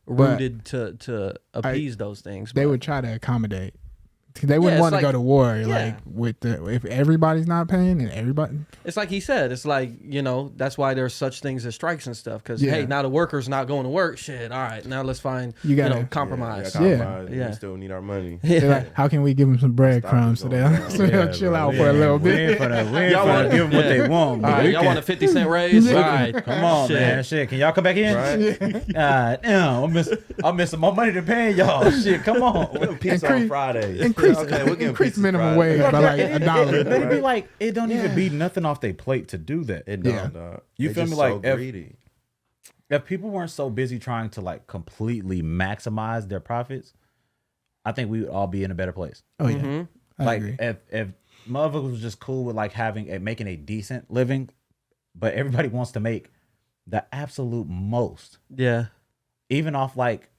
rooted to appease those things. They but- would try to accommodate. They wouldn't it's want to like- go to war yeah. if everybody's not paying and everybody. It's like he said. It's like that's why there's such things as strikes and stuff. Because Yeah. hey, now the workers not going to work. Shit. All right, now let's find You gotta- compromise. Yeah. Yeah. We still need our money. They're like, how can we give them some breadcrumbs so Stop it they'll, going so they'll down. chill out Yeah, for a little we bit? ain't finna Y'all want- give them what yeah. they want. All but right, we y'all can- want a 50-cent raise? All right, Come on, Shit. man. Shit, can y'all come back in? Right? Damn, I'm missing more money than paying y'all. Shit, come on. Pizza on Fridays. Increase, Okay, we're getting increase pizza minimum Fridays. wage by like It- $1. But it'd be like it don't even be nothing off their plate to do that. It Yeah. don't, dog. You They feel just me? Like, so if- greedy. If people weren't so busy trying to like completely maximize their profits, I think we would all be in a better place. Oh yeah, Mhm. I Like agree. if motherfuckers was just cool with like making a decent living, but everybody wants to make the absolute most, Yeah. even off like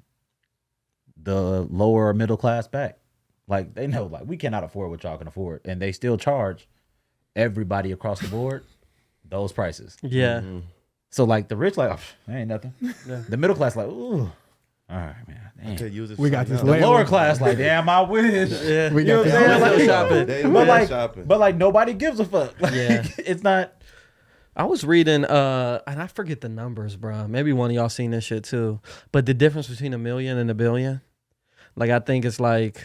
the lower middle class back. Like they know like we cannot afford what y'all can afford, and they still charge everybody across the board those prices. Yeah. Mm-hmm. So like the rich like oh, that ain't nothing. Yeah. The middle class like ooh, all right man. Damn. Could use it We for got this something The else. lower class like damn I wish. Yeah. We You know got what I'm saying? this. Like, shopping. They but went like, shopping. but like nobody gives a fuck. Like, Yeah. it's not. I was reading, and I forget the numbers, bro. Maybe one of y'all seen this shit too. But the difference between $1 million and $1 billion, like I think it's like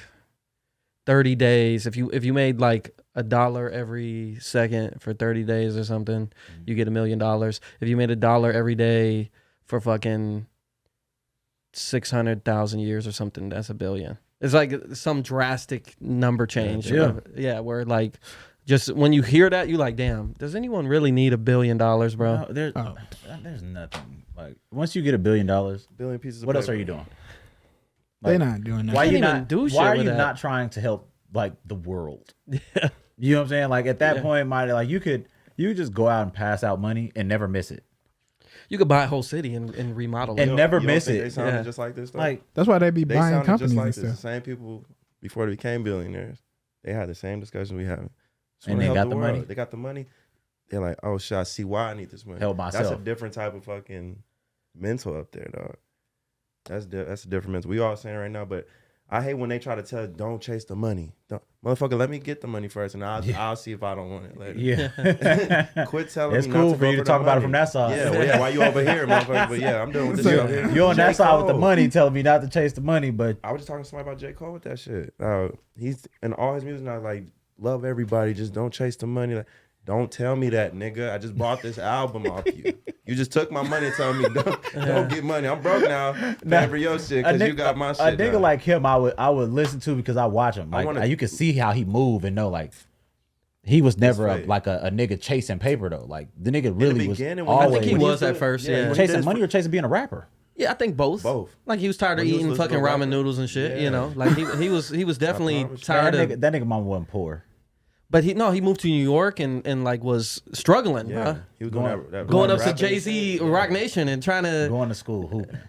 30 days. If you made like $1 every second for 30 days or something, you get $1 million. If you made $1 every day for fucking 600,000 years or something, that's $1 billion. It's like some drastic number change. Yeah. Yeah, where like just when you hear that, you're like, damn, does anyone really need $1 billion, bro? No, there's nothing. Like once you get $1 billion, Billion pieces of what else paper. are you doing? They're Like, not doing that. Why can't you even not do shit Why are with you that. not trying to help like the world? Yeah. You know what I'm saying? Like at that Yeah. point, like you could just go out and pass out money and never miss it, You could buy a whole city and remodel And it. never You don't miss think it. They sounded Yeah. just like this, though? like That's why they be They buying sounded companies just like and this. The stuff. same people before they became billionaires. They had the same discussion we having. Just And wanna they help got the world. money. They got the money. They're like, oh shit, I see why I need this money. Help That's myself. a different type of fucking mental up there, dog. That's a different mental. We all saying it right now, but I hate when they try to tell, don't chase the money. Don't, motherfucker, let me get the money first, and I'll see if I don't want it later. yeah. Quit telling It's me cool not to for go you to the talk about it money. from that side. Yeah, well, yeah. Why you over here, motherfucker? But yeah, I'm doing this So, shit over here. You're on that J. side with the Cole. money, telling me not to chase the money, but I was just talking to somebody about J. Cole with that shit. He's in all his music now, like, love everybody, just don't chase the money. Like, don't tell me that, nigga. I just bought this album off you. You just took my money and telling me don't get money. I'm broke now. Paying for your shit because you got my shit. A nigga now. like him, I would listen to because I watch him. Like you can see how he move and know like he was never right. like a nigga chasing paper though. Like the nigga really was beginning, when he- always I think he when was doing at it- first, when yeah. he did chasing his money or chasing being a rapper. Yeah, I think both. Both. Like he was tired of When he was eating listening fucking to ramen rapper. noodles and shit. Yeah. You know, like he was definitely promise you. tired That of. nigga mama wasn't poor. But he moved to New York and like was struggling, Yeah, bro. he was doing that Going up to rapping Jay and Z shit. Rock Nation and trying to. Going to school hooping.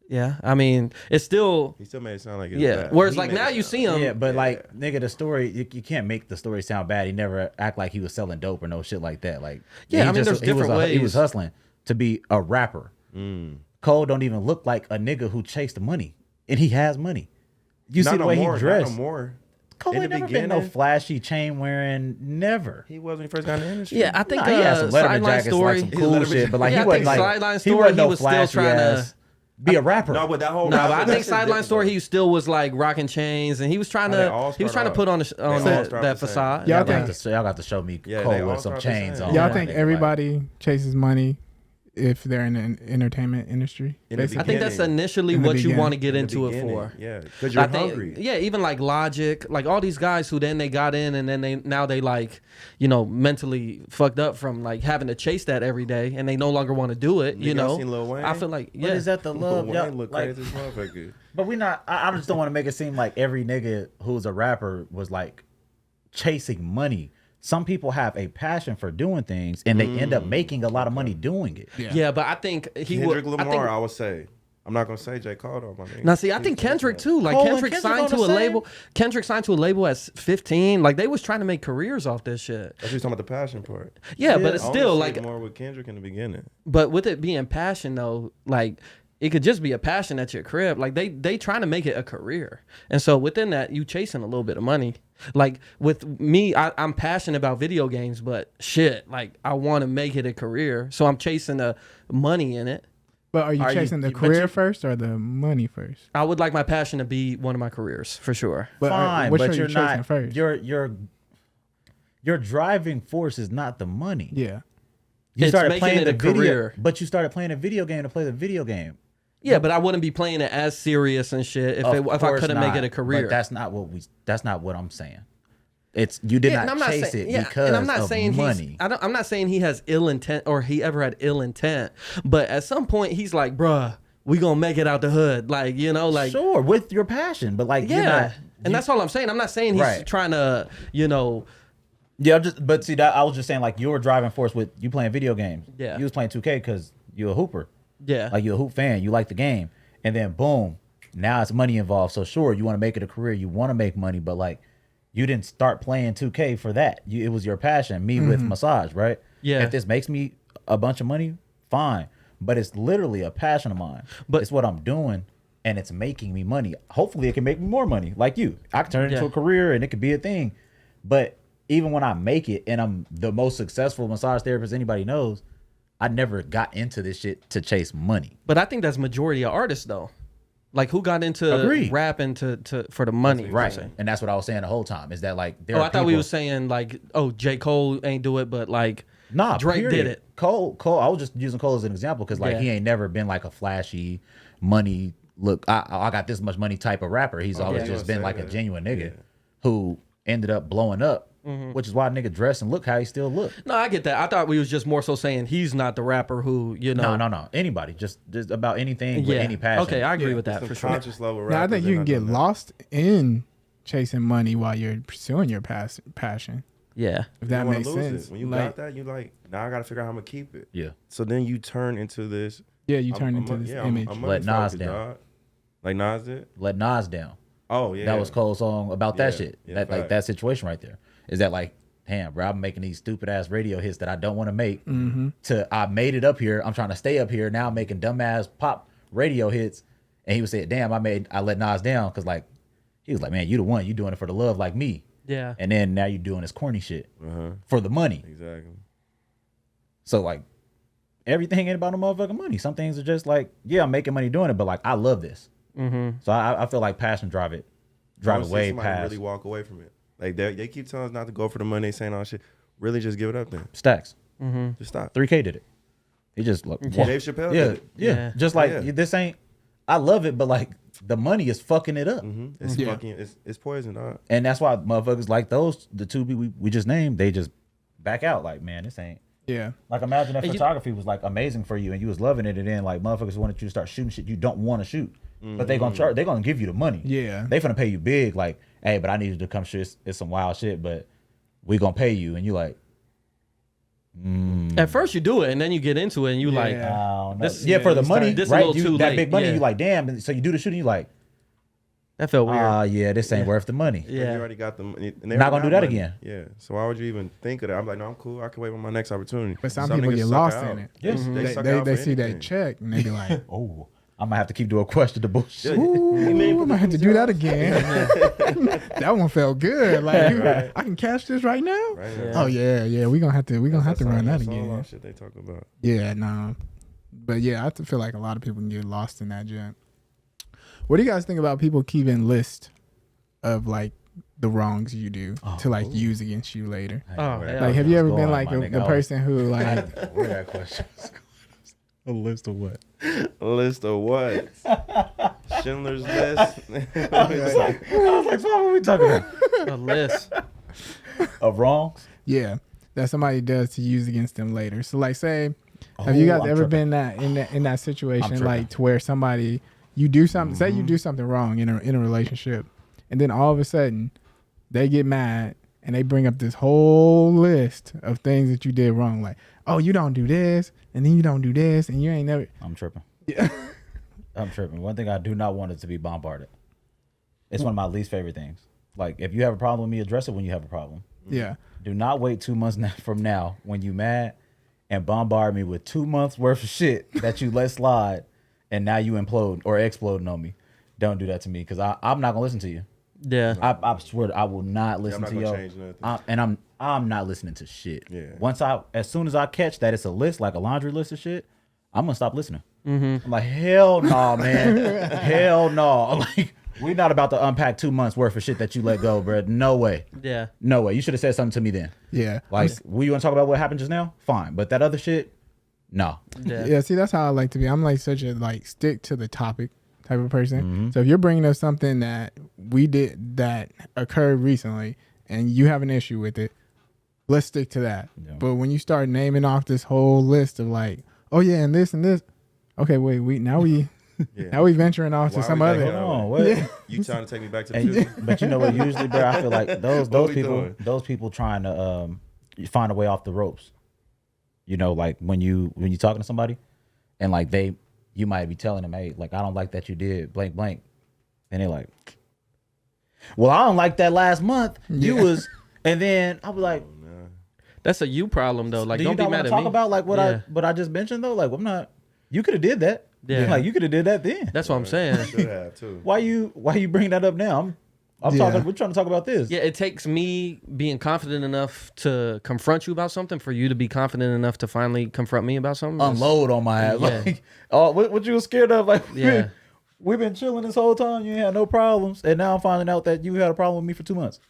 Yeah, I mean, it's still. He still made it sound like it was Yeah. bad. Whereas He like made now it you sound see him. Yeah, but Yeah. like nigga, the story you can't make the story sound bad. He never act like he was selling dope or no shit like that. Like Yeah, he I mean, there's he was different he was ways. hustling to be a rapper. Cole don't even look like a nigga who chased the money, and he has money. You Not see the no way more, he dressed. Not no more. Cole In ain't the never been no beginning- flashy chain wearing. Never. He was when he first got in the industry. Yeah, I think Nah, he had some Letterman sideline jackets, story. like some His cool Letterman shit, but like Yeah, I he wasn't think like Sideline he Story, wasn't he no was still flashy trying to- ass be a rapper. No, but that whole No, but I rapping, think that's sideline different, story. though. He still was like rocking chains, and he was trying They to all start put on off- on all that start that the same. facade. Y'all Y'all think- got to show me Yeah, Cole they all with some start the chains same. on. Y'all That think nigga, everybody chases money if they're in the entertainment industry? In the basically? I think that's beginning. initially In the what you beginning. want to get In the into it beginning, for. Yeah, because you're I think, hungry. yeah, even like Logic, like all these guys who then they got in and then they like, you know, mentally fucked up from like having to chase that every day and they no longer want to do it. You Nigga, know, y'all seen Lil Wayne? I feel like But yeah, is that the Lil love? Wayne Y'all, look like, crazy as motherfucker. but we not. I just don't want to make it seem like every nigga who's a rapper was like chasing money. Some people have a passion for doing things and they end up making a lot of money doing it. yeah, but I think he Kendrick would. Lamar, I I would say. I'm not gonna say J. Cole though, my nigga. Now, see, I think Kendrick too. Like Cole and Kendrick Kendrick signed on to the a same? label. Kendrick signed to a label at 15. Like they was trying to make careers off this shit. That's just talking about the passion part. Yeah, but it's I only still see like. it more with Kendrick in the beginning. But with it being passion though, like it could just be a passion at your crib. Like they trying to make it a career. And so within that, you chasing a little bit of money. Like with me, I'm passionate about video games, but shit, like I want to make it a career. So I'm chasing the money in it. But are you Are you- chasing the but career you- first or the money first? I would like my passion to be one of my careers for sure. But Fine, which but are you're you chasing not. first? Your driving force is not the money. Yeah. You It's started making playing it the a video, career. but you started playing a video game to play the video game. Yeah, but I wouldn't be playing it as serious and shit if I course couldn't make not, it a career. But that's not what I'm saying. It's you did and not I'm not chase saying, it because and I'm not of saying money. I'm not saying he has ill intent or he ever had ill intent, but at some point he's like, bruh, we gonna make it out the hood, like like Sure, with your passion, but like yeah, you're not, and that's all I'm saying. I'm not saying he's Right. trying to yeah. But see, that I was just saying like your driving force with you playing video games. Yeah. You was playing 2K because you're a hooper. yeah, Like you're a hoop fan, you like the game, and then boom, now it's money involved. So sure, you want to make it a career, you want to make money, but like you didn't start playing 2K for that. It was your passion. Me with massage, right? Yeah. If this makes me a bunch of money, fine. But it's literally a passion of mine. But- It's what I'm doing, and it's making me money. Hopefully, it can make me more money. Like you, I can turn it into Yeah. a career, and it could be a thing. But even when I make it, and I'm the most successful massage therapist anybody knows, I never got into this shit to chase money. but I think that's majority of artists though. Like who got into Agreed. rapping to for the money, Right. per se. And that's what I was saying the whole time. Is that like there Oh, are I thought we people- was saying like, oh, J. Cole ain't do it, but like Nah, Drake period. did it. Cole. I was just using Cole as an example because like Yeah. he ain't never been like a flashy money. Look, I got this much money type of rapper. He's always yeah. just You been gonna like say a that. genuine nigga Yeah. who ended up blowing up, Mm-hmm. which is why nigga dress and look how he still look. No, I get that. I thought we was just more so saying he's not the rapper who No. Anybody, just about anything with Yeah. any passion. Okay, I agree Yeah. with that Some for sure. conscious level Now, I rappers think you that can not get doing that. lost in chasing money while you're pursuing your passion. Yeah. If that You wanna makes lose sense. it. When you Like, got that, you like, now I gotta figure out how I'm gonna keep it. Yeah. So then you turn into this. yeah, you turn I'm into a- this yeah, image. I'm Let money Nas focused, down. dog. Like Nas did. Let Nas down. Oh yeah, That was Cole's song about that Yeah. shit. Yeah, That like fact. that situation right there. Is that like, damn, bro, I'm making these stupid ass radio hits that I don't want to make. To I made it up here. I'm trying to stay up here. Now I'm making dumbass pop radio hits. And he was saying, damn, I let Nas down because like he was like, man, you the one. You doing it for the love like me. Yeah. And then now you doing this corny shit Uh-huh. for the money. Exactly. So like everything ain't about no motherfucking money. Some things are just like, yeah, I'm making money doing it, but like I love this. Mm-hmm. So I feel like passion drive I it see way somebody past really walk away from it. Like they keep telling us not to go for the money, saying all shit. Really, just give it up then. stacks. Just stop. 3K did it. He just look. Yeah. Dave Chappelle Yeah, did it. yeah, Yeah. just like Yeah. this ain't. I love it, but like the money is fucking it up, It's Yeah. fucking. It's poison, dog. and that's why motherfuckers like those the two we just named. They just back out. Like, man, this ain't. Yeah. Like, imagine if And you- photography was like amazing for you and you was loving it, and then like motherfuckers wanted you to start shooting shit you don't want to shoot, but they gonna charge. They gonna give you the money. Yeah. They finna pay you big. Like, hey, but I need you to come shoot. It's some wild shit, but we gonna pay you, and you like. At first you do it and then you get into it and you like, Yeah. Oh, no. This- yeah, for the this money, time- this a right? little too That late, big money, yeah. you like, damn. And so you do the shooting, you like, that felt weird. yeah, this ain't worth the money. You yeah. already got the money. And they Not already gonna got do that money. again. Yeah. So why would you even think of that? I'm like, no, I'm cool. I can wait for my next opportunity. But some Some people niggas get suck lost out. in it. Yes. They suck They out for see that anything. check and they be like, Oh, I'm gonna have to keep doing questionable shit. ooh, I might have to do that again. That one felt good. Like I can catch this right now. Right? Yeah. Oh yeah, we gonna have to run that That's all again. shit they talk about. Yeah, no. But yeah, I feel like a lot of people can get lost in that junk. What do you guys think about people keeping list of like the wrongs you do to like use against you later? Oh, Where yeah. that Like, have you ever been going, like my the nigga? person who like Where that question? A list of what? A list of what? Schindler's List. I was like, what are we talking about? A list. Of wrongs? yeah, that somebody does to use against them later? So like say have you Oh, guys I'm ever tripping. been in that situation tripping. like to where somebody you do something say you do something wrong in a relationship and then all of a sudden they get mad and they bring up this whole list of things that you did wrong, like, oh, you don't do this and then you don't do this and you ain't never I'm tripping. I'm tripping. One thing I do not want is to be bombarded. It's one of my least favorite things. Like, if you have a problem with me, address it when you have a problem. Yeah. Do not wait 2 months from now when you mad and bombard me with 2 months worth of shit that you let slide, and now you implode or exploding on me. Don't do that to me, because I'm not gonna listen to you. Yeah. I swear I will not listen I'm not to gonna you. change nothing. And I'm not listening to shit. Yeah. As soon as I catch that it's a list, like a laundry list of shit, I'm gonna stop listening. I'm like, hell no, man. Hell no. Like, we're not about to unpack 2 months worth of shit that you let go, bro. No way. Yeah. No way. You should have said something to me then. Yeah. Like, we want to talk about what happened just now? Fine. But that other shit, no. Yeah. Yeah, see, that's how I like to be. I'm like such a like stick to the topic type of person. So if you're bringing up something that we did that occurred recently and you have an issue with it, let's stick to that. Yeah. But when you start naming off this whole list of like, oh yeah, and this, okay, wait, now we venturing off Why to some we other. thinking Hold on. that way? What? You trying to take me back to the And, future? but you know what? Usually, bro, I feel like those we people, doing? those people trying to find a way off the ropes. You know, like when you talking to somebody, and like you might be telling them, hey, like, I don't like that you did blank blank, and they're like, well, I don't like that last month. You was, and then I'll be like, That's a you problem though. Like, do don't you be not want mad to at talk me. about like Yeah. what I just mentioned though? Like, I'm not. You could have did that. Yeah. Like, you could have did that then. That's what I'm saying. Should have too. Why you bring that up now? I'm Yeah. talking. We're trying to talk about this. Yeah, it takes me being confident enough to confront you about something for you to be confident enough to finally confront me about something. Unload on my ass. Yeah. Like, oh, what you was scared of? Like, Yeah. we've been chilling this whole time. You ain't had no problems, and now I'm finding out that you had a problem with me for 2 months.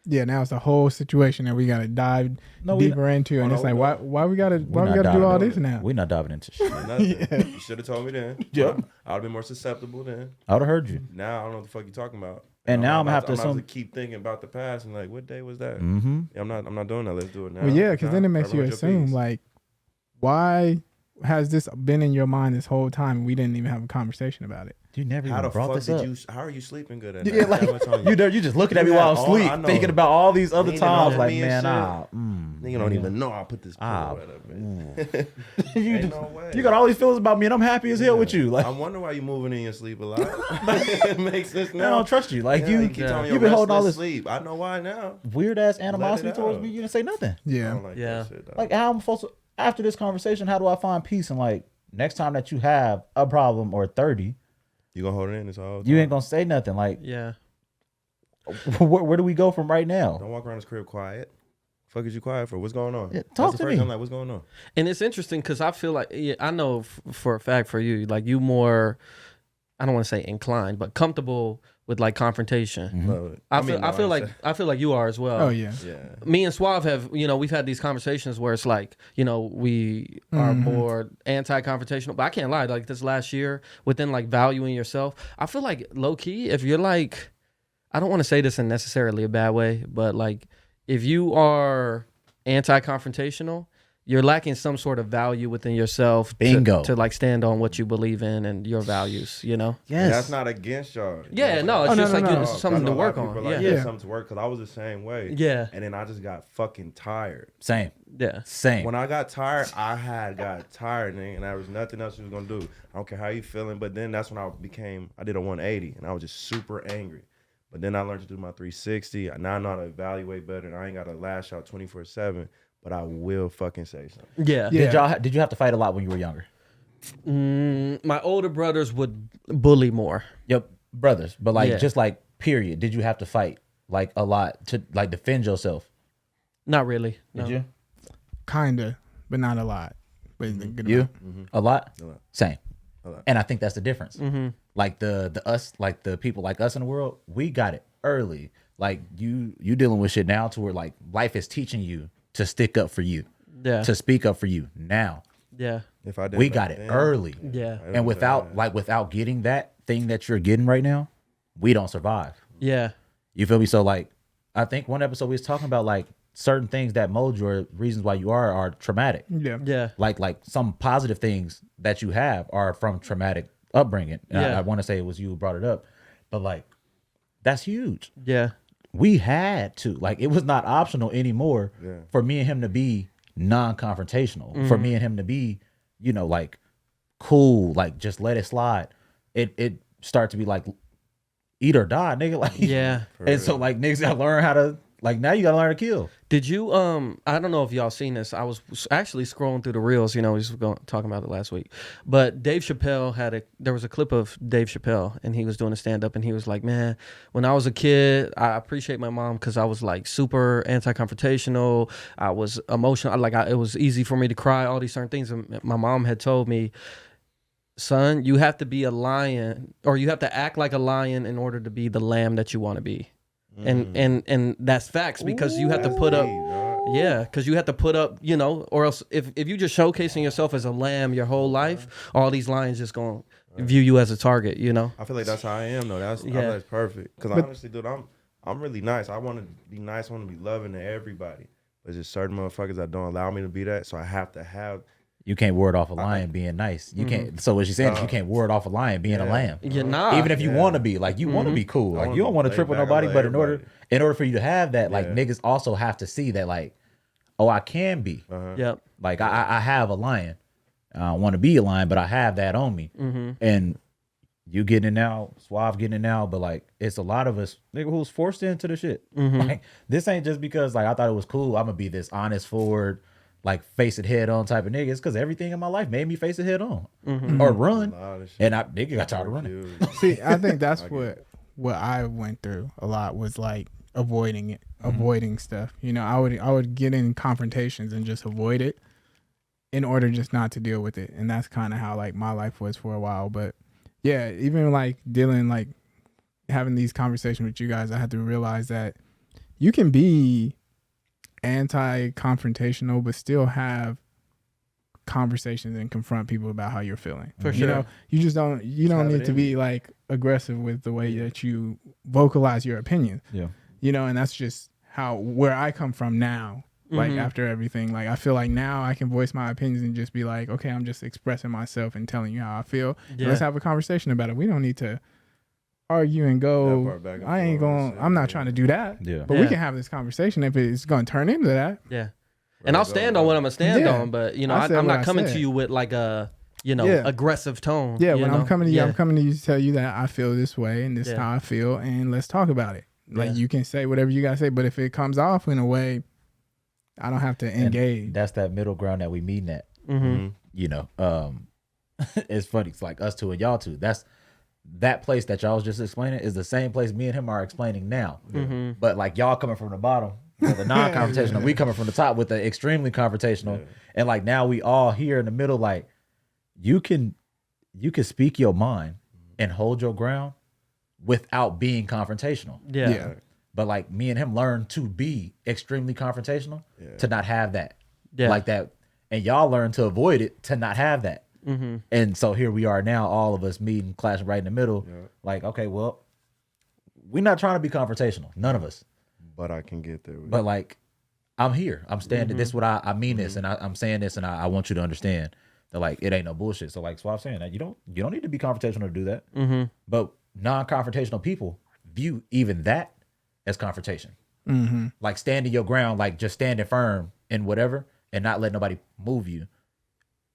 Yeah, now it's a whole situation that we gotta dive deeper into, and it's like, why we gotta do all this now? We're not diving into shit. Nothing. You should have told me then. Yep. I'd have been more susceptible then. I would have heard you. Now I don't know what the fuck you talking about. And now I'm gonna have to I'm assume. keep thinking about the past and like, what day was that? Mm-hmm. Yeah, I'm not doing that. Let's do it now. Well, yeah, because then it makes you Everyone your assume piece. like, why has this been in your mind this whole time? We didn't even have a conversation about it. You never How even the brought fuck this did up. you? How are you sleeping good at Yeah, night? like, That's what I'm telling you just looking at me You while got I'm all- asleep, I know. thinking about all these other Leaning times. on Like, me and man, shit. Nigga don't even know I put this pillow right up, man. Ain't no way. you got all these feelings about me, and I'm happy as hell with you. Like, I wonder why you moving in your sleep a lot. It makes sense I now. don't trust you. Like, Yeah, you keep telling me you've you're been holding all restless this sleep. I know why now. weird ass animosity it towards out. me. You didn't say nothing. I Yeah, don't like Yeah. that shit. Though. Like, how am I supposed to? After this conversation, how do I find peace? And like, next time that you have a problem or 30, you gonna hold it in this whole time? you ain't gonna say nothing. Like, Yeah. where do we go from right now? Don't walk around this crib quiet. Fuck is you quiet for? What's going on? Yeah, That's talk the to first me. time, like, what's going on? And it's interesting because I feel like, yeah, I know for a fact for you, like you more, I don't want to say inclined, but comfortable with like confrontation. But, I feel like you are as well. oh yeah, yeah. Me and Suave have, we've had these conversations where it's like, we are more anti-confrontational. But I can't lie, like this last year, within like valuing yourself, I feel like low key, if you're like, I don't want to say this in necessarily a bad way, but like if you are anti-confrontational, you're lacking some sort of value within yourself Bingo. to like stand on what you believe in and your values, Yes. That's not against y'all. Yeah, no, it's Oh, just no, like no, no. it's something to work on. Like, Yeah. yeah, something to work because I was the same way. Yeah. And then I just got fucking tired. Same. Yeah. Same. When I got tired, got tired, nigga, and there was nothing else you was gonna do. I don't care how you feeling, but then that's when I did a 180, and I was just super angry. But then I learned to do my 360. Now I know how to evaluate better, and I ain't gotta lash out 24/7. But I will fucking say something. Yeah. Yeah. Did you have to fight a lot when you were younger? My older brothers would bully more. Yep, brothers. But like, Yeah. just like, period. Did you have to fight like a lot to like defend yourself? Not really. Did No. you? kinda, but not a lot. But a good You? amount. A lot? A lot. Same. A lot. And I think that's the difference. Mm-hmm. Like the us, like the people like us in the world, we got it early. Like you dealing with shit now to where like life is teaching you to stick up for you, Yeah. to speak up for you now. Yeah. If I did, We back got it then, early. Yeah. it And was without bad. without getting that thing that you're getting right now, we don't survive. Yeah. You feel me? So like, I think one episode we was talking about like certain things that mold your reasons why you are traumatic. Yeah, Yeah. Like some positive things that you have are from traumatic upbringing. And Yeah. I want to say it was you who brought it up, but like, that's huge. Yeah. We had to, like, it was not optional anymore Yeah. for me and him to be non-confrontational, for me and him to be, like, cool, like, just let it slide. it start to be like eat or die, nigga. Like Yeah. And so like niggas gotta learn how to like now you gotta learn to kill. Did you I don't know if y'all seen this. I was actually scrolling through the reels, you know, we was talking about it last week. But Dave Chappelle there was a clip of Dave Chappelle and he was doing a stand up and he was like, "Man, when I was a kid, I appreciate my mom cuz I was like super anti-confrontational. I was emotional. It was easy for me to cry, all these certain things. And my mom had told me, son, you have to be a lion or you have to act like a lion in order to be the lamb that you want to be." And that's facts because you have to put up, because you have to put up, you know, or else if you just showcasing yourself as a lamb your whole life, all these lions just gonna view you as a target, you know. I feel like that's how I am though. That's perfect. Because honestly, dude, I'm really nice. I want to be nice. I want to be loving to everybody. But just certain motherfuckers that don't allow me to be that. So I have to have. You can't ward off a lion being nice. You can't. So what she's saying is you can't ward off a lion being a lamb. You're not. Even if you want to be, like you want to be cool, like you don't want to trip with nobody. But in order for you to have that, like niggas also have to see that, like, oh, I can be. Yep. Like I have a lion. I don't want to be a lion, but I have that on me. And you getting it now, Suave getting it now, but like it's a lot of us nigga who's forced into the shit. Like this ain't just because like I thought it was cool. I'm gonna be this honest, forward, like face it head on type of nigga. It's because everything in my life made me face it head on or run, and I nigga got tired of running. See, I think that's what I went through a lot was like avoiding it, avoiding stuff. You know, I would get in confrontations and just avoid it in order just not to deal with it, and that's kind of how like my life was for a while. But yeah, even like dealing like having these conversations with you guys, I had to realize that you can be anti-confrontational but still have conversations and confront people about how you're feeling. For sure. You know, you don't need to be like aggressive with the way that you vocalize your opinion. Yeah. You know, and that's just where I come from now. Like after everything, like I feel like now I can voice my opinions and just be like, okay, I'm just expressing myself and telling you how I feel. Yeah. Let's have a conversation about it. We don't need to argue and go, I'm not trying to do that. Yeah. But we can have this conversation if it's going to turn into that. Yeah. And I'll stand on what I'm going to stand on, but you know, I'm not coming to you with like a, you know, aggressive tone. Yeah, when I'm coming to you, I'm coming to you to tell you that I feel this way and this is how I feel and let's talk about it. Like you can say whatever you got to say, but if it comes off in a way, I don't have to engage. And that's that middle ground that we meeting at. You know, it's funny. It's like us two and y'all two. That's that place that y'all was just explaining is the same place me and him are explaining now. But like y'all coming from the bottom, the non-confrontational, we coming from the top with the extremely confrontational. And like now we all here in the middle, like you can speak your mind and hold your ground without being confrontational. Yeah. But like me and him learned to be extremely confrontational, to not have that, like that, and y'all learn to avoid it to not have that. And so here we are now, all of us meeting, clashing right in the middle. Like, okay, well, we're not trying to be confrontational, none of us. But I can get there. But like, I'm here, I'm standing. This is what I mean this, and I'm saying this, and I want you to understand that like it ain't no bullshit. So like, so I'm saying that you don't need to be confrontational to do that. But non-confrontational people view even that as confrontation. Like standing your ground, like just standing firm in whatever and not let nobody move you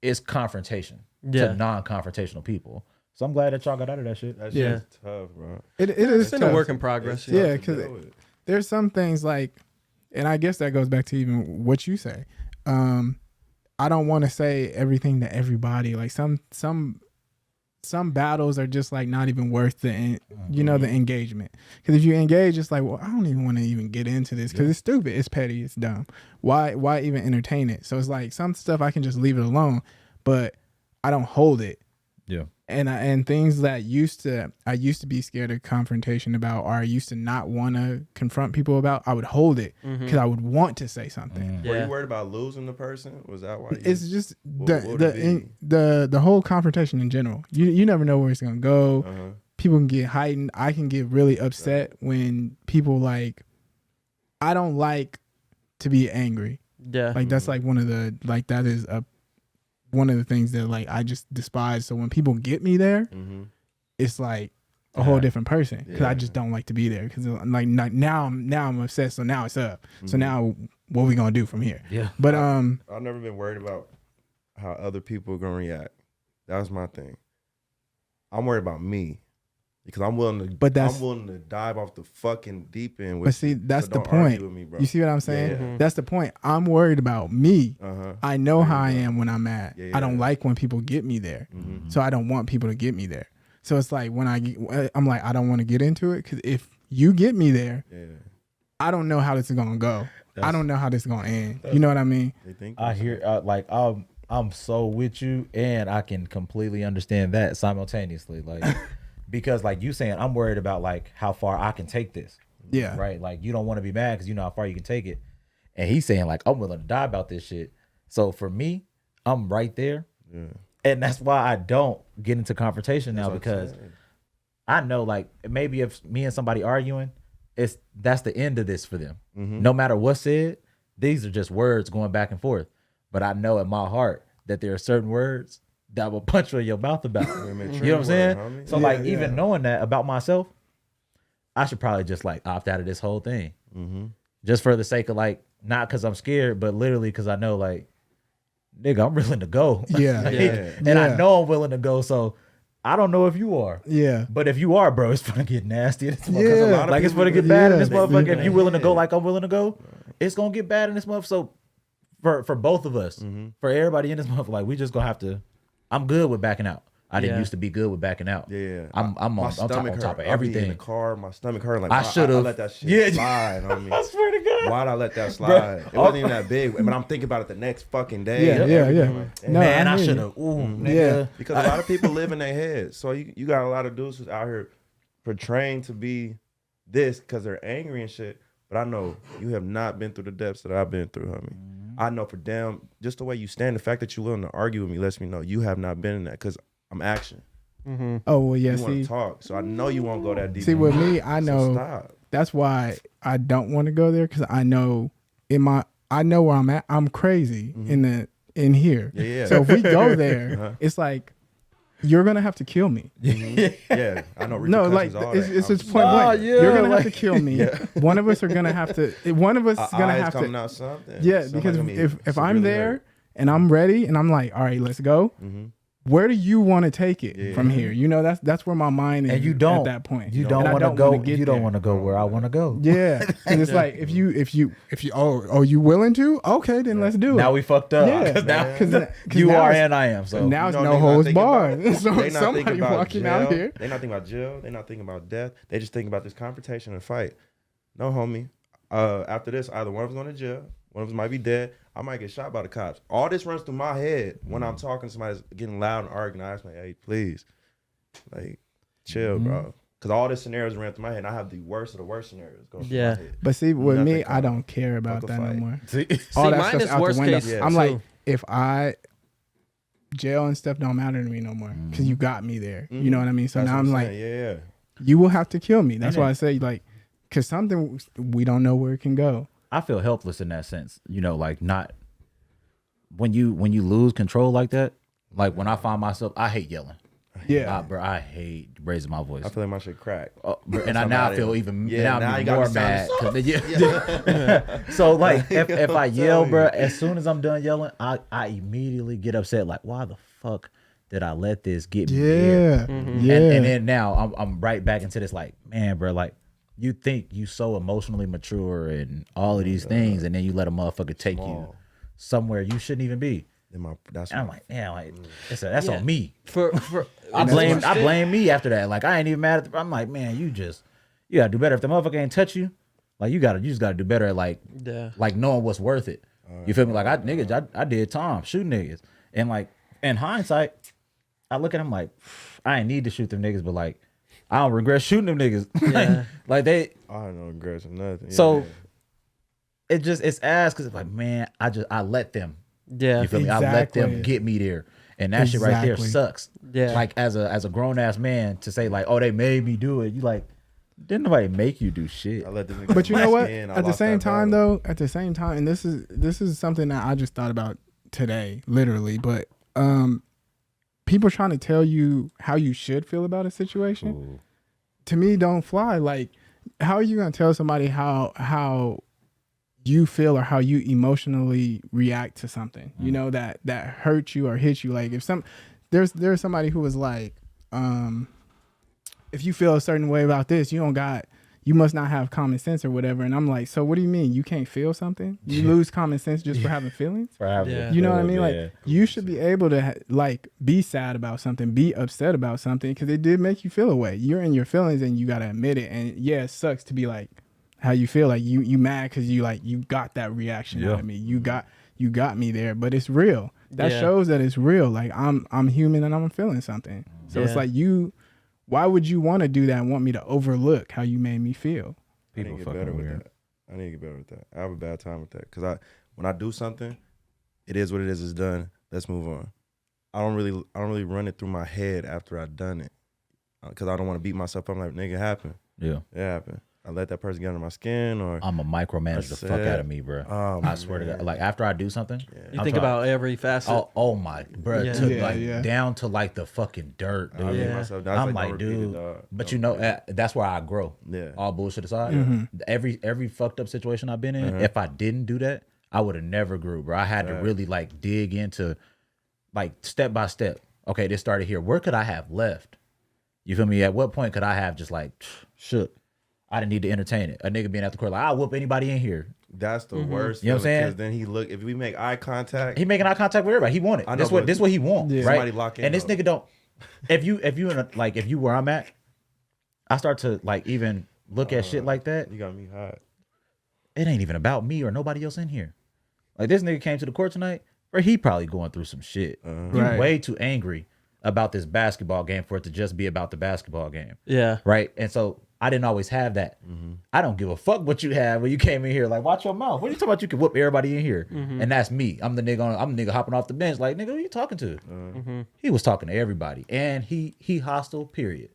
is confrontation to non-confrontational people. So I'm glad that y'all got out of that shit. That shit's tough, bro. It is been a work in progress. Yeah, because there's some things like, and I guess that goes back to even what you say. I don't want to say everything to everybody. Like some battles are just like not even worth the the engagement, because if you engage, it's like, well, I don't even want to even get into this because it's stupid, it's petty, it's dumb. Why even entertain it? So it's like some stuff I can just leave it alone, but I don't hold it. And things that I used to be scared of confrontation about, or I used to not want to confront people about, I would hold it because I would want to say something. Were you worried about losing the person? Was that why? It's just the whole confrontation in general. You never know where it's gonna go. People can get heightened. I can get really upset when people like. I don't like to be angry. Yeah, like that's like one of the that is one of the things that like I just despise. So when people get me there, it's like a whole different person, because I just don't like to be there, because like now I'm upset, so now it's up. So now what we gonna do from here? But I've never been worried about how other people are gonna react. That was my thing. I'm worried about me. Because I'm willing to dive off the fucking deep end with But see, you. that's So the don't argue point. with me, bro. You see what I'm saying? Yeah. That's the point. I'm worried about me. I know There how you I go. am when I'm mad. Yeah, I don't yeah. like when people get me there. Mm-hmm. So I don't want people to get me there. So it's like when I'm like, I don't want to get into it because if you get me there, Yeah. I don't know how this is gonna go. I don't know how this is gonna end. You know what I mean? They think I hear like I'm so with you, and I can completely understand that simultaneously. Like because like you saying, I'm worried about like how far I can take this. Yeah. Right. Like you don't want to be mad because you know how far you can take it. And he's saying like I'm willing to die about this shit. So for me, I'm right there. Yeah. And that's why I don't get into confrontation now, That's what I'm because saying. I know like maybe if me and somebody arguing, that's the end of this for them. Mm-hmm. No matter what's said, these are just words going back and forth. But I know in my heart that there are certain words that will punch you in your mouth about. You know what I'm saying? Homie. So like even knowing that about myself, I should probably just like opt out of this whole thing. Mm-hmm. Just for the sake of like, not because I'm scared, but literally because I know like, nigga, I'm willing to go. Yeah. And I know I'm willing to go. So I don't know if you are. Yeah. But if you are, bro, it's gonna get nasty. It's gonna, Yeah. A lot of like it's people gonna get do bad that. in this They motherfucker. do If you that. willing to go like I'm willing to go, it's gonna get bad in this motherfucker. So for both of us, for everybody in this motherfucker, like we just gonna have to. I'm good with backing out. I didn't used to be good with backing out. Yeah. I'm on top of I'll be in everything. the car, my stomach hurt. Like I why should've- let that shit Yeah. slide on me. I swear to God. Why'd I let that slide? It wasn't even that big. But I'm thinking about it the next fucking day. Yeah, yeah, everything yeah. like that. No, Man, I I hear should you. have. Ooh, Yeah. nigga. Because a lot of people live in their heads. So you got a lot of dudes who's out here portraying to be this because they're angry and shit. But I know you have not been through the depths that I've been through, homie. I know for damn, just the way you stand, the fact that you're willing to argue with me lets me know you have not been in that because I'm action. Oh well, yeah. You want See, to talk. So I know you won't go that deep. see with me, I So know stop. that's why I don't want to go there because I know I know where I'm at. I'm crazy in here. Yeah, yeah. So if we go there, it's like you're gonna have to kill me. Yeah, I know. No, like repercussions, all it's that. just I'm point blank. yeah, You're gonna like- have to kill me. One of us are gonna have to. One of us is gonna eyes have coming to. out something. Yeah, Somebody's because gonna be if I'm severely there hurt. and I'm ready and I'm like, all right, let's go. Where do you want to take it Yeah. from here? You know, that's where my mind is. And you don't at that point. You And don't I want to wanna go. get You don't there. want to go where I want to go. Yeah, 'cause it's like if you oh you willing to? Okay, then let's do it. Now we fucked up. Yeah. Because now 'Cause you now are it's- and I am. So now it's You know, no they not holds thinking barred. about- So they not somebody thinking about walking jail. out here. They not thinking about jail. They not thinking about death. They just thinking about this confrontation and fight. No, homie. After this, either one of us going to jail. One of us might be dead. I might get shot by the cops. All this runs through my head when I'm talking to somebody that's getting loud and arguing. I ask me, hey, please, like, chill, bro. Because all these scenarios ran through my head. And I have the worst of the worst shenarios going through Yeah. my head. But see, with Nothing me, I calm. don't care about Fuck a that no fight. more. see, All that mine stuff's is out the worst window. case, Yeah. I'm too. like, if I jail and stuff don't matter to me no more because you got me there. You know what I mean? So That's now what I'm like, saying. Yeah. you will have to kill me. That's And why I say like, because something we don't know where it can go. I feel helpless in that sense. You know, like not when you lose control like that. Like when I find myself, I hate yelling. Yeah. Bro, I hate raising my voice. I feel like my shit crack. And I now feel even Yeah, now now I'm you even got more me mad. sounding 'Cause so like if I yell, telling bro, you. as soon as I'm done yelling, I immediately get upset. Like, why the fuck did I let this get me here? Yeah. And Yeah. then now I'm right back into this like, man, bro, like you think you so emotionally mature and all of these things, and then you let a motherfucker take you Small. somewhere you shouldn't even be. That's And I'm like, damn, like that's Yeah. on me. For I blame me after that. Like I ain't even mad at I'm like, man, you gotta do better. If the motherfucker ain't touch you, like you just gotta do better at like knowing what's worth it. You feel me? Like I did Tom shooting niggas. And like in hindsight, I look at him like, I ain't need to shoot them niggas, but like I don't regret shooting them niggas. Yeah. like they I don't know regrets or nothing. so it's ass because it's like, man, I let them. Yeah. You feel me? I let them Exactly. get me there. And that shit right there Exactly. sucks. Yeah. Like as a grown ass man to say like, oh, they made me do it. You like, didn't nobody make you do shit. I let this nigga But you come know back what? in. I At the lost same that time, battle. though, and this is something that I just thought about today, literally. But people trying to tell you how you should feel about a situation, Ooh. to me, don't fly. Like, how are you gonna tell somebody how you feel or how you emotionally react to something? You know that hurts you or hits you. Like if there's somebody who was like, if you feel a certain way about this, you must not have common sense or whatever. And I'm like, so what do you mean? You can't feel something? You lose common sense just for having feelings? Yeah. You know what I mean? Like, you should be able to like be sad about something, be upset about something, because it did make you feel a way. You're in your feelings and you got to admit it. And yeah, it sucks to be like how you feel. Like you mad because you got that reaction out of me. You got me there, but it's real. That shows that it's real. Like I'm human and I'm feeling something. So it's like why would you want to do that and want me to overlook how you made me feel? People get better with that. I need to get better with that. I have a bad time with that because when I do something, it is what it is. It's done. Let's move on. I don't really run it through my head after I've done it because I don't want to beat myself up. I'm like, nigga, it happened. Yeah, it happened. I let that person get under my skin, or I'm a micromanage the fuck out of me, bro. I swear to God. Like after I do something, you think about every facet. Oh my, bro, down to like the fucking dirt, dude. I'm like, dude, but you know, that's where I grow. Yeah. All bullshit aside, every fucked up situation I've been in, if I didn't do that, I would have never grew, bro. I had to really like dig into, like step by step. Okay, this started here. Where could I have left? You feel me? At what point could I have just like shook? I didn't need to entertain it. A nigga being at the court like, I'll whoop anybody in here. That's the worst. You know what I'm saying? Because then if we make eye contact. He making eye contact with everybody. He want it. This what he want, right? Somebody lock in. And this nigga don't. If you where I'm at, I start to like even look at shit like that. You got me hot. It ain't even about me or nobody else in here. Like this nigga came to the court tonight, where he probably going through some shit. You way too angry about this basketball game for it to just be about the basketball game. Yeah. Right. And so I didn't always have that. I don't give a fuck what you have when you came in here. Like, watch your mouth. What are you talking about? You can whoop everybody in here, and that's me. I'm the nigga hopping off the bench. Like, nigga, who you talking to? He was talking to everybody, and he hostile. Period.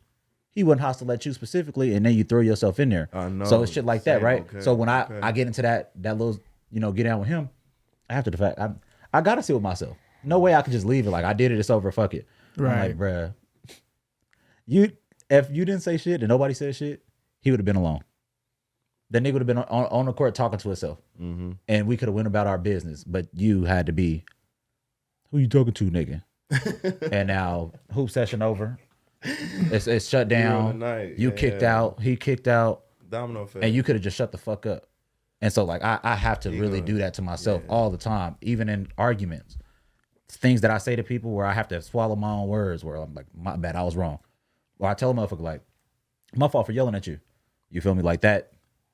He wasn't hostile at you specifically, and then you throw yourself in there. So it's shit like that, right? Okay, so when I get into that little get down with him, after the fact, I gotta sit with myself. No way I can just leave it. Like I did it. It's over. Fuck it. Right, I'm like, bruh. If you didn't say shit and nobody said shit, he would have been alone. That nigga would have been on the court talking to himself. And we could have went about our business. But you had to be, who you talking to, nigga? And now, hoop session over. It's shut down. You kicked out. He kicked out. Domino effect. And you could have just shut the fuck up. And so, like, I have to really do that to myself all the time, even in arguments. Things that I say to people where I have to swallow my own words, where I'm like, my bad, I was wrong. Or I tell a motherfucker like, my fault for yelling at you. You feel me? Like that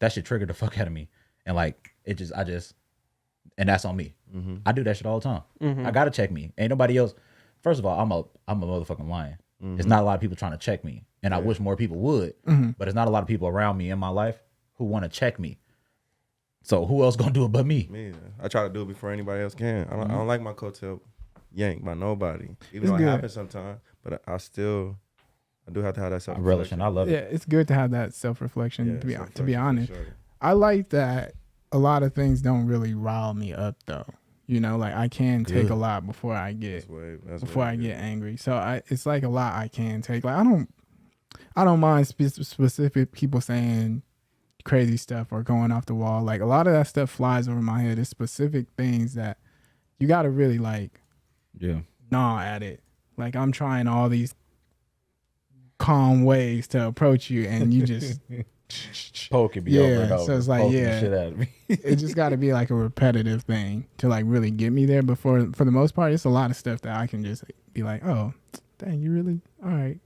shit triggered the fuck out of me. And like, and that's on me. I do that shit all the time. I gotta check me. Ain't nobody else. First of all, I'm a motherfucking lion. There's not a lot of people trying to check me. And I wish more people would. But there's not a lot of people around me in my life who want to check me. So who else gonna do it but me? Me. I try to do it before anybody else can. I don't like my coattail yanked by nobody. Even though it happens sometimes. But I do have to have that self-reflection. I love it. Yeah, it's good to have that self-reflection, to be honest. Sure. I like that a lot of things don't really rile me up, though. You know, like I can take a lot before I get angry. So it's like a lot I can take. Like I don't mind specific people saying crazy stuff or going off the wall. Like a lot of that stuff flies over my head. It's specific things that you got to really like gnaw at it. Like I'm trying all these calm ways to approach you, and you just poking me over and over. So it's like shit out of me. It just got to be like a repetitive thing to like really get me there. But for the most part, it's a lot of stuff that I can just be like, oh, dang, you really all right?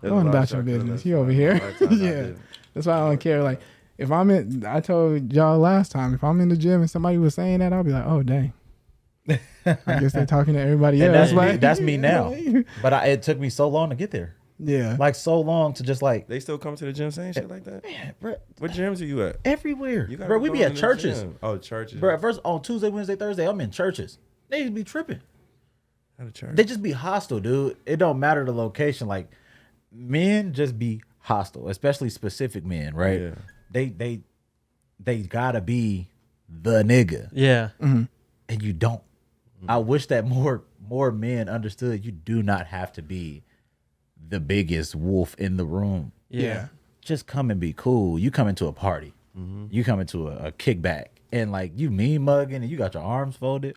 Go on about your business. You over here? Yeah, that's why I don't care. Like if I told y'all last time, if I'm in the gym and somebody was saying that, I'll be like, oh dang. I guess they're talking to everybody else. That's me now. But it took me so long to get there. Yeah. Like so long to just like. They still come to the gym saying shit like that? Man, bro. What gyms are you at? Everywhere. Bro, we be at churches. Oh, churches. Bro, first on Tuesday, Wednesday, Thursday, I'm in churches. They be tripping. At a church. They just be hostile, dude. It don't matter the location. Like men just be hostile, especially specific men, right? Yeah. They gotta be the nigga. Yeah. Mm-hmm. And you don't. I wish that more men understood you do not have to be the biggest wolf in the room. Yeah. Just come and be cool. You come into a party. You come into a kickback and like you mean mugging and you got your arms folded.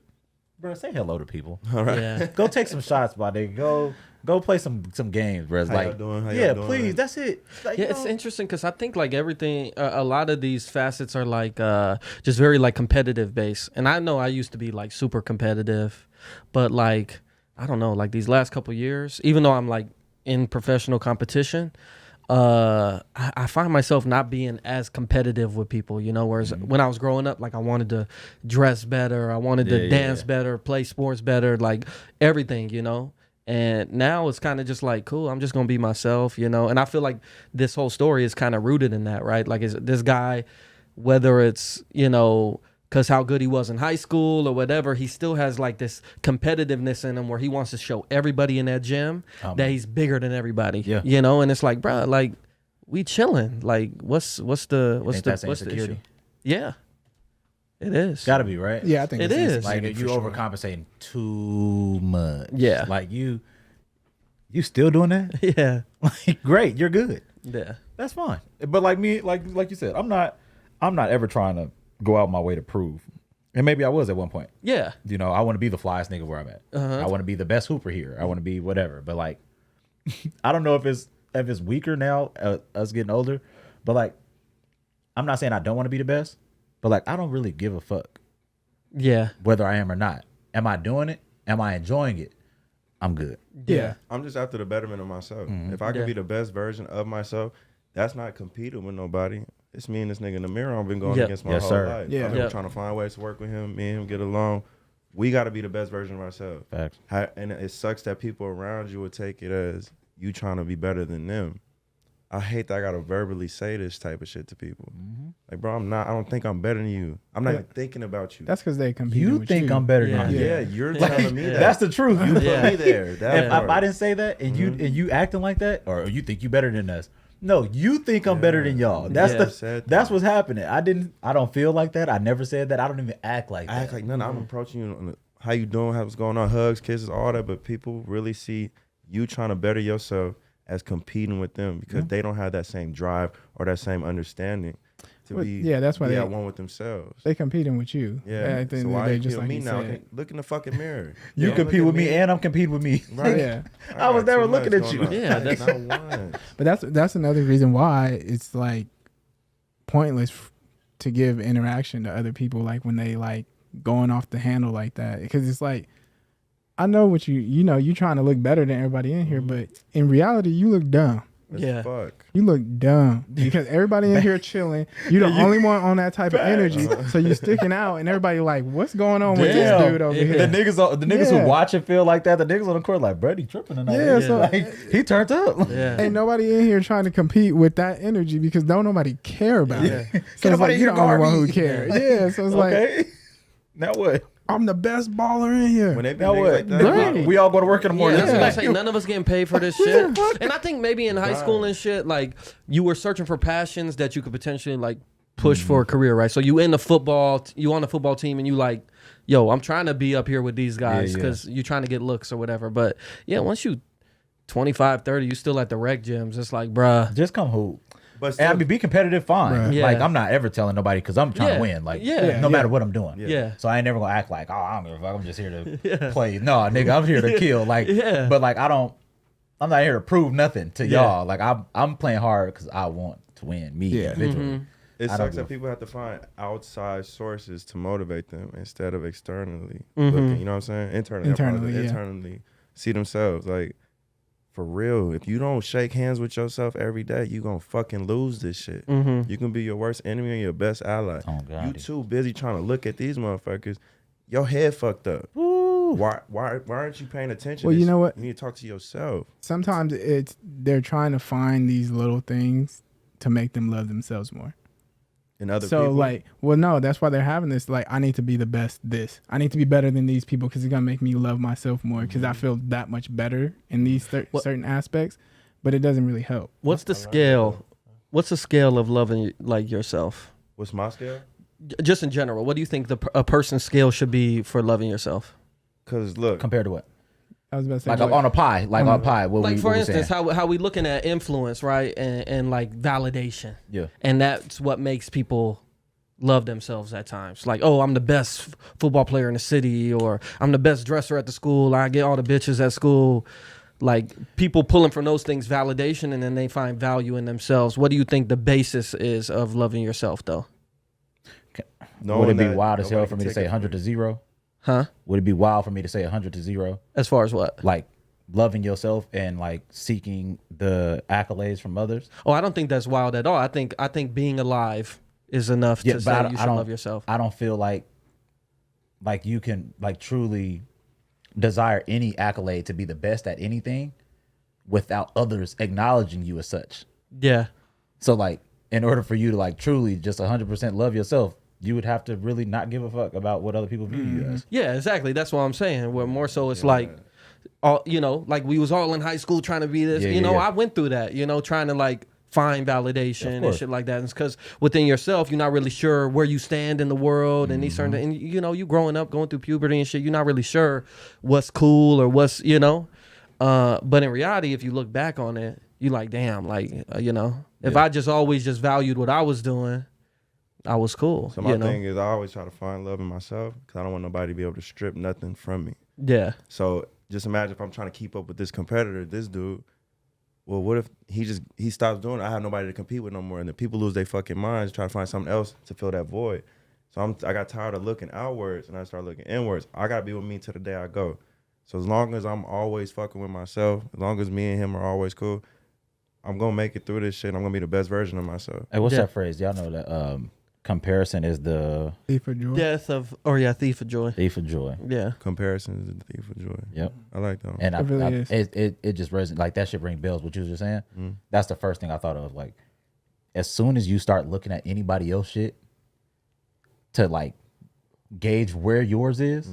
Bro, say hello to people. All right. Yeah. Go take some shots, my nigga. Go play some games, bro. It's How y'all like, doing? How y'all yeah, doing? please. That's it. Like, Yeah, it's interesting because I think like everything, a lot of these facets are like just very like competitive based. And I know I used to be like super competitive, but like I don't know, like these last couple years, even though I'm like in professional competition, I find myself not being as competitive with people, you know, whereas when I was growing up, like I wanted to dress better, I wanted to dance better, play sports better, like everything, you know. And now it's kind of just like, cool, I'm just going to be myself, you know. And I feel like this whole story is kind of rooted in that, right? Like, is this guy, whether it's, you know, because how good he was in high school or whatever, he still has like this competitiveness in him where he wants to show everybody in that gym that he's bigger than everybody, you know. And it's like, bro, like we chilling. Like, what's the issue? Yeah, it is. Gotta be, right? Yeah, I think It it's is. insecurity Like, if you for sure. overcompensating too much. Yeah. Like, you still doing that? Yeah, Like, great, you're good. yeah, That's fine. But like me, like you said, I'm not ever trying to go out my way to prove. And maybe I was at one point. yeah. You know, I want to be the flyest nigga where I'm at. I want to be the best hooper here. I want to be whatever. But like, I don't know if it's weaker now, us getting older. But like, I'm not saying I don't want to be the best. But like, I don't really give a fuck Yeah. whether I am or not. Am I doing it? Am I enjoying it? I'm good. Yeah. I'm just after the betterment of myself. If I can Yeah. be the best version of myself, that's not competing with nobody. It's me and this nigga in the mirror. I've been going Yep. against my Yes, whole sir. life. Yeah. I've been Yep. trying to find ways to work with him. Me and him get along. We got to be the best version of ourselves. Facts. And it sucks that people around you would take it as you trying to be better than them. I hate that I got to verbally say this type of shit to people. Like, bro, I don't think I'm better than you. I'm not even thinking about you. That's because they compete. You with think you. I'm better Yeah. than you? yeah, you're telling me that. That's the truth. You put Yeah. me there. That If part. I didn't say that and you acting like that, or you think you better than us. No, you think I'm better than y'all. That's Yeah. Said that's that. what's happening. I don't feel like that. I never said that. I don't even act like I that. act like nothing. I'm approaching you on the, how you doing, what's going on, hugs, kisses, all that. But people really see you trying to better yourself as competing with them because they don't have that same drive or that same understanding to Well, be yeah, that's why be they- at one with themselves. They competing with you. Yeah. At the end So of why the day, you just kill like me you now? said. Look in the fucking mirror. You Don't compete look with at me and I'm competing with me. Right. Yeah. I was got never too looking much at you. going on. Yeah, that's- not one. But that's another reason why it's like pointless to give interaction to other people, like when they like going off the handle like that, because it's like, I know what you know you trying to look better than everybody in here, but in reality you look dumb. As Yeah. fuck. You look dumb because everybody in here chilling. You're the only one on that type of energy, so you sticking out, and everybody like, what's going on with this Damn. dude over Yeah. here? The niggas Yeah. who watch and feel like that, the niggas on the court like, bro, he tripping tonight. Yeah, so- like, he turned up. Yeah. Ain't nobody in here trying to compete with that energy because don't nobody care about it. So it's nobody like you're here the only guard one who me. cares. Yeah, so it's like Okay. Now what? I'm the best baller in here. When they be Now niggas what? like that, Right. We all go to work in the morning. Yeah, that's what I Like, say. None of us getting paid for this shit. And I think maybe in high school and shit, like you were searching for passions that you could potentially like push for a career, right? So you in the football, you on the football team, and you like, yo, I'm trying to be up here with these guys Yeah, yeah. because you're trying to get looks or whatever. But yeah, once you 25, 30, you still at the rec gyms. It's like, bruh. just come hoop. but And I still, mean, be competitive, fine. Right. Yeah. Like, I'm not ever telling nobody because I'm trying Yeah. to win. Like, Yeah. no matter what I'm doing. Yeah. So I ain't never gonna act like, oh, I don't give a fuck. I'm just here to play. No, nigga, I'm here to kill. Like, Yeah. but like, I'm not here to prove nothing to y'all. Like, I'm playing hard because I want to win. Me Yeah. individually. it I don't sucks give that people have to find outside sources to motivate them instead of externally Mm-hmm. looking. You know what I'm saying? Internally, Internally, yeah. internally see themselves. Like, for real, if you don't shake hands with yourself every day, you gonna fucking lose this shit. Mm-hmm. You can be your worst enemy and your best ally. Oh, God. You too busy trying to look at these motherfuckers. Your head fucked up. Why aren't you paying attention? Well, you know what? You need to talk to yourself. Sometimes it's they're trying to find these little things to make them love themselves more. And other So people. like, well, no, that's why they're having this. Like, I need to be the best. I need to be better than these people because it's gonna make me love myself more because I feel that much better in these certain aspects. But it doesn't really help. What's the scale? What's the scale of loving like yourself? What's my scale? Just in general, what do you think a person's scale should be for loving yourself? Cause look, Compared to what? I was about to say, Like what- on a pie. Like on a pie. What Like we, for what we instance, saying? how we looking at influence, right? And like validation. Yeah. And that's what makes people love themselves at times. Like, oh, I'm the best football player in the city, or I'm the best dresser at the school. I get all the bitches at school. like people pulling from those things validation, and then they find value in themselves. What do you think the basis is of loving yourself, though? Would it be wild as hell for me to say 100 to 0? Huh? Would it be wild for me to say 100 to 0? As far as what? Like loving yourself and like seeking the accolades from others? Oh, I don't think that's wild at all. I think being alive is enough to say you should love yourself. I don't feel like you can like truly desire any accolade to be the best at anything without others acknowledging you as such. Yeah. So like in order for you to like truly just 100% love yourself, you would have to really not give a fuck about what other people view you as. Yeah, exactly. That's what I'm saying. Where more so it's like, all, you know, like we was all in high school trying to be this. I went through that, trying to like find validation and shit like that. And it's because within yourself, you're not really sure where you stand in the world and these certain, and you growing up, going through puberty and shit, you're not really sure what's cool or what's, but in reality, if you look back on it, you like, damn, like, if I just always just valued what I was doing, I was cool. So my thing is I always try to find love in myself because I don't want nobody to be able to strip nothing from me. Yeah. So just imagine if I'm trying to keep up with this competitor, this dude, well, what if he stops doing it? I have nobody to compete with no more, and the people lose their fucking minds, try to find something else to fill that void. So I got tired of looking outwards, and I started looking inwards. I gotta be with me till the day I go. So as long as I'm always fucking with myself, as long as me and him are always cool, I'm gonna make it through this shit. I'm gonna be the best version of myself. Hey, what's that phrase? Y'all know that comparison is the thief of joy. Thief of joy. Thief of joy. Yeah. Comparison is the thief of joy. Yep. I like that one. And it it just resonates. Like that shit ring bells. What you was just saying. That's the first thing I thought of. Like, as soon as you start looking at anybody else shit to like gauge where yours is,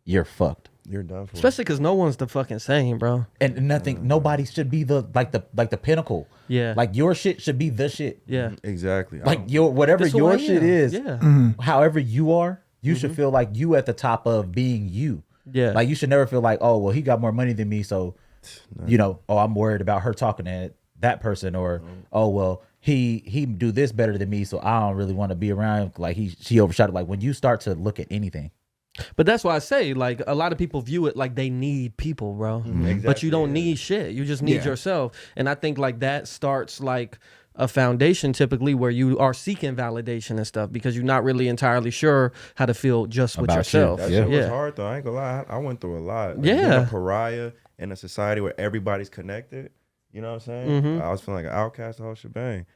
you're fucked. You're done for. Especially because no one's the fucking same, bro. And nobody should be the pinnacle. Yeah. Like your shit should be the shit. Yeah. Exactly. Like whatever That's your who I shit am. is, Yeah. however you are, you should feel like you at the top of being you. Yeah. Like you should never feel like, oh well, he got more money than me, so I'm worried about her talking to that person, or oh well, he do this better than me, so I don't really want to be around him. Like she overshot it. Like when you start to look at anything. But that's why I say, like, a lot of people view it like they need people, bro. Exactly, but you don't need shit. You just need yourself. And I think, like, that starts, like, a foundation typically where you are seeking validation and stuff because you're not really entirely sure how to feel just with yourself. That shit was hard, though. I ain't gonna lie. I went through a lot. Like, being a pariah in a society where everybody's connected, you know what I'm saying? I was feeling like an outcast, the whole shebang.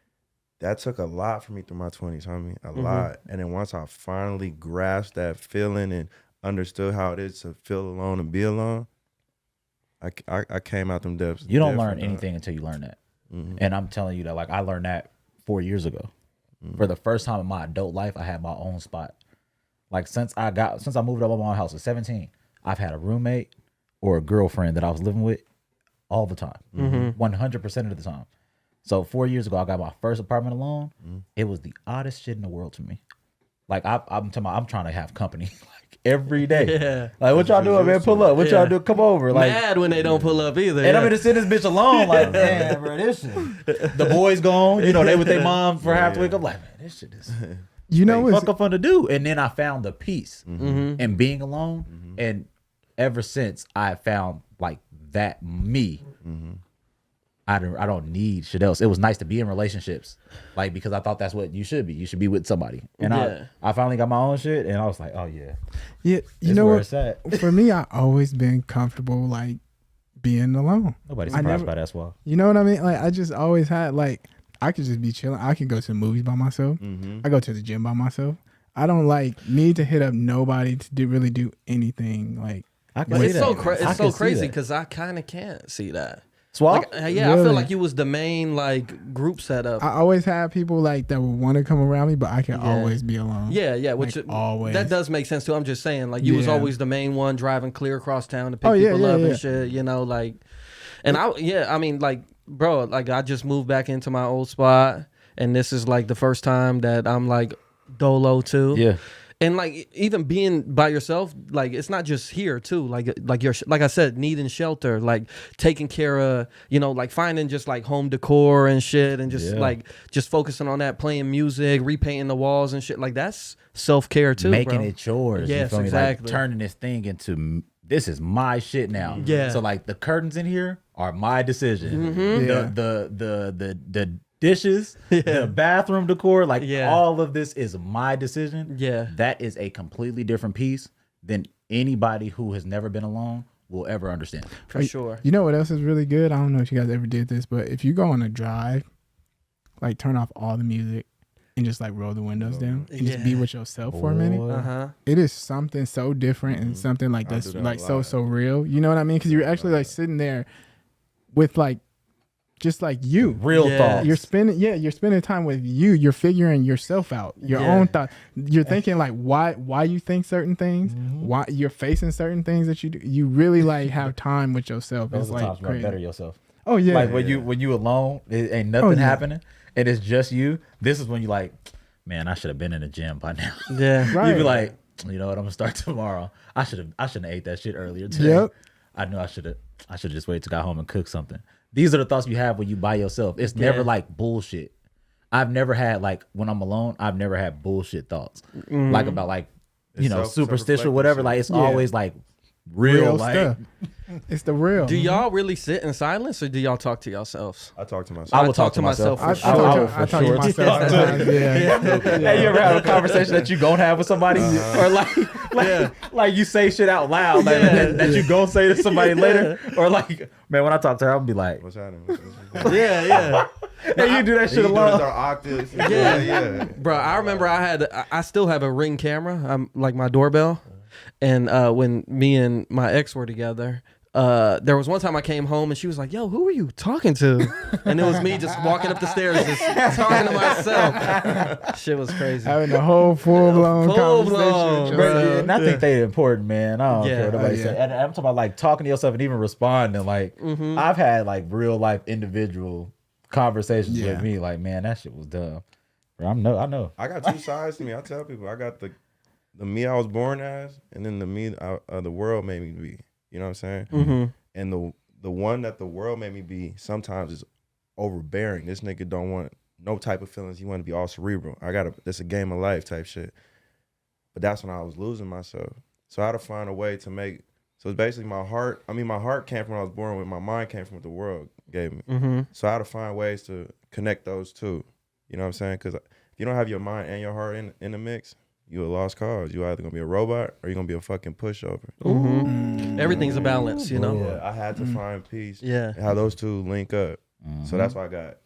That took a lot for me through my 20s, homie, a lot. And then once I finally grasped that feeling and understood how it is to feel alone and be alone, I came out them depths. You don't learn anything until you learn that. And I'm telling you that, like, I learned that 4 years ago. For the first time in my adult life, I had my own spot. Like, since I moved up on my house at 17, I've had a roommate or a girlfriend that I was living with all the time, 100% of the time. So 4 years ago, I got my first apartment alone. It was the oddest shit in the world to me. Like I'm trying to have company like every day. Yeah. Like what y'all doing, man? Pull up. What y'all do? Come over. Like mad when they don't pull up either. And I'm gonna send this bitch alone. Like man, bro, this shit. The boys gone. They with their mom for half the week. I'm like, man, this shit is. Fuck up fun to do. And then I found the peace in being alone. And ever since I found like that me. I don't need shit else. It was nice to be in relationships, like because I thought that's what you should be. You should be with somebody. And I finally got my own shit, and I was like, oh yeah, You know what? For me, I always been comfortable like being alone. Nobody's surprised by that, Suave. You know what I mean? Like I just always had like I could just be chilling. I can go to the movies by myself. I go to the gym by myself. I don't like need to hit up nobody to really do anything. Like it's so crazy because I kind of can't see that. Suave? Like, I feel like you was the main like group setup. I always have people like that would want to come around me, but I can always be alone. Yeah, which like, always. That does make sense too. I'm just saying, like you was always the main one driving clear across town to pick people up and shit. Like, and I mean, like, bro, like I just moved back into my old spot, and this is like the first time that I'm like dolo too. Yeah. And like even being by yourself, like it's not just here too. Like you're like I said, needing shelter, like taking care of, like finding just like home decor and shit, and just like just focusing on that, playing music, repainting the walls and shit. Like that's self-care too, making bro. it yours. Yes, you feel exactly. me? Like turning this thing into this is my shit now. Yeah. So like the curtains in here are my decision. Yeah. The dishes, the bathroom decor, like all of this is my decision. Yeah. That is a completely different piece than anybody who has never been alone will ever understand. For sure. You know what else is really good? I don't know if you guys ever did this, but if you go on a drive, like turn off all the music and just like roll the windows down and just be with yourself for a minute. It is something so different and something like that's like so real. You know what I mean? Because you're actually like sitting there with like just like you, real thoughts. You're spending time with you. You're figuring yourself out, your own thought. You're thinking like why you think certain things, why you're facing certain things that you do. You really like have time with yourself. Those it's are like times you better yourself. Oh yeah, like when you alone, it ain't nothing happening, and it's just you. This is when you like, man, I should have been in the gym by now. Yeah, right. You be like, you know what, I'm gonna start tomorrow. I shouldn't have ate that shit earlier today. I knew I should have just waited to go home and cook something. These are the thoughts you have when you by yourself. It's never like bullshit. I've never had like when I'm alone, I've never had bullshit thoughts. Like about like, you know, superstitious, whatever. Like it's always like real like stuff. It's the real. Do y'all really sit in silence or do y'all talk to yourselves? I talk to myself. I will talk to myself. I talk to myself. Hey, you ever have a conversation that you gonna have with somebody, or like you say shit out loud that you gonna say to somebody later, or like, man, when I talk to her, I'll be like, what's happening? Yeah. Hey, you do that shit alone. Octaves. Yeah. Bro, I remember I still have a Ring camera, like my doorbell, and when me and my ex were together. There was one time I came home and she was like, yo, who are you talking to? And it was me just walking up the stairs just talking to myself. Shit was crazy. Having a whole full-blown conversation. Bro. And I think they're important, man. I don't care what nobody say. And I'm talking about like talking to yourself and even responding. Like I've had like real life individual conversations with me. Like, man, that shit was dumb. Bro, I know. I got two sides to me. I tell people I got the me I was born as, and then the me the world made me be. You know what I'm saying? And the one that the world made me be sometimes is overbearing. This nigga don't want no type of feelings. He want to be all cerebral. This a game of life type shit. But that's when I was losing myself. So I had to find a way to make. So it's basically my heart. I mean, my heart came from when I was born with. My mind came from what the world gave me. So I had to find ways to connect those two. You know what I'm saying? Because if you don't have your mind and your heart in the mix, you a lost cause. You either gonna be a robot or you gonna be a fucking pushover. Everything's a balance, you know? Yeah, I had to find peace. Yeah. And how those two link up. So that's why I got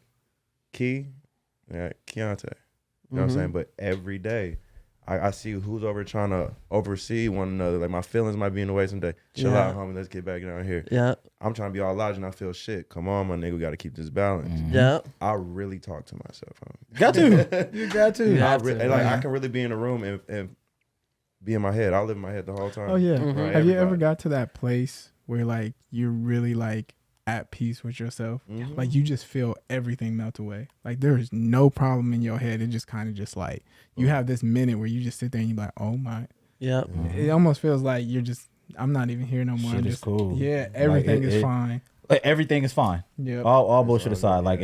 Key and Keontae. You know what I'm saying? But every day, I see who's over trying to oversee one another. Like my feelings might be in the way someday. Chill out, homie. Let's get back down here. Yeah. I'm trying to be all logic and I feel shit. Come on, my nigga. We got to keep this balance. Yeah. I really talk to myself, homie. Got to. You got to. I can really be in a room and be in my head. I live in my head the whole time. Oh yeah. Right, Have you ever got to that place where like you're really like at peace with yourself? Like you just feel everything melt away. Like there is no problem in your head. It just kind of just like you have this minute where you just sit there and you're like, oh my. Yeah. It almost feels like you're just. I'm not even here no more. Shit I'm is just cool. Yeah, everything is fine. Like, everything is fine. Yeah. All bullshit aside. Like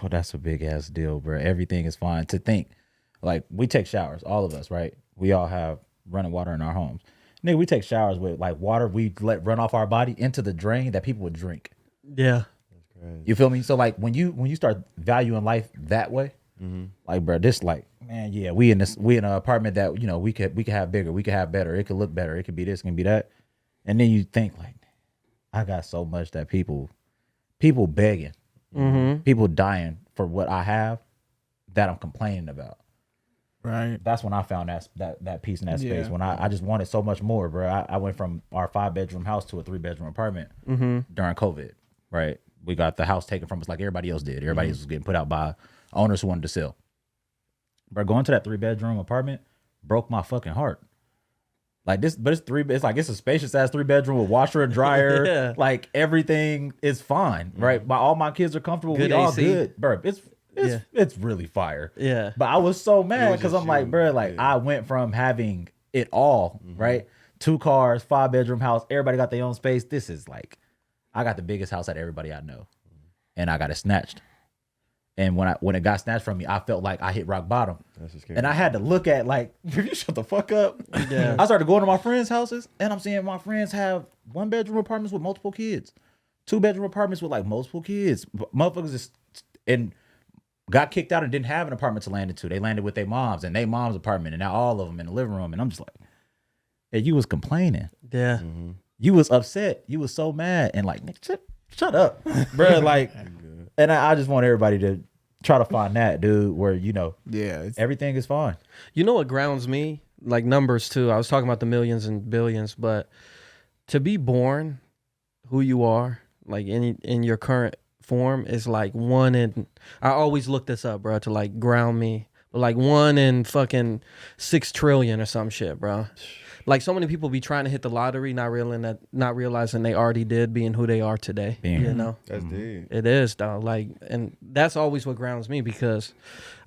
that's a big ass deal, bro. Everything is fine. To think, like we take showers, all of us, right? We all have running water in our homes. Nigga, we take showers with like water we let run off our body into the drain that people would drink. Yeah. You feel me? So like when you start valuing life that way, like bro, this like, man, yeah, we in an apartment that, you know, we could have bigger, we could have better, it could look better, it could be this, it can be that. And then you think like, I got so much that people begging, people dying for what I have that I'm complaining about. Right. That's when I found that peace in that space. When I just wanted so much more, bro. I went from our 5-bedroom house to a 3-bedroom apartment during COVID. Right. We got the house taken from us like everybody else did. Everybody was getting put out by owners who wanted to sell. But going to that 3-bedroom apartment broke my fucking heart. Like this, but it's a spacious ass 3-bedroom with washer and dryer. Yeah. Like everything is fine, right? All my kids are comfortable. Good we all AC. good, bro. It's really fire. Yeah. But I was so mad because I'm like, bro, like I went from having it all, right? 2 cars, 5-bedroom house, everybody got their own space. This is like, I got the biggest house out of everybody I know, and I got it snatched. And when it got snatched from me, I felt like I hit rock bottom. That's just scary. And I had to look at like, if you shut the fuck up. Yeah. I started going to my friends' houses, and I'm seeing my friends have 1-bedroom apartments with multiple kids, 2-bedroom apartments with like multiple kids. Motherfuckers just and got kicked out and didn't have an apartment to land into. They landed with their moms and their mom's apartment, and now all of them in the living room. And I'm just like, hey, you was complaining. Yeah. You was upset. You was so mad. And like, nigga, shut up, bro. Like, and I just want everybody to try to find that, dude, where, you know, everything is fine. You know what grounds me? Like numbers too. I was talking about the millions and billions, but to be born who you are, like in your current form, is like 1 in, I always look this up, bro, to like ground me. But like 1 in fucking 6 trillion or some shit, bro. Like so many people be trying to hit the lottery, not realizing they already did, being who they are today. You know, that's deep. it is, though. Like, and that's always what grounds me, because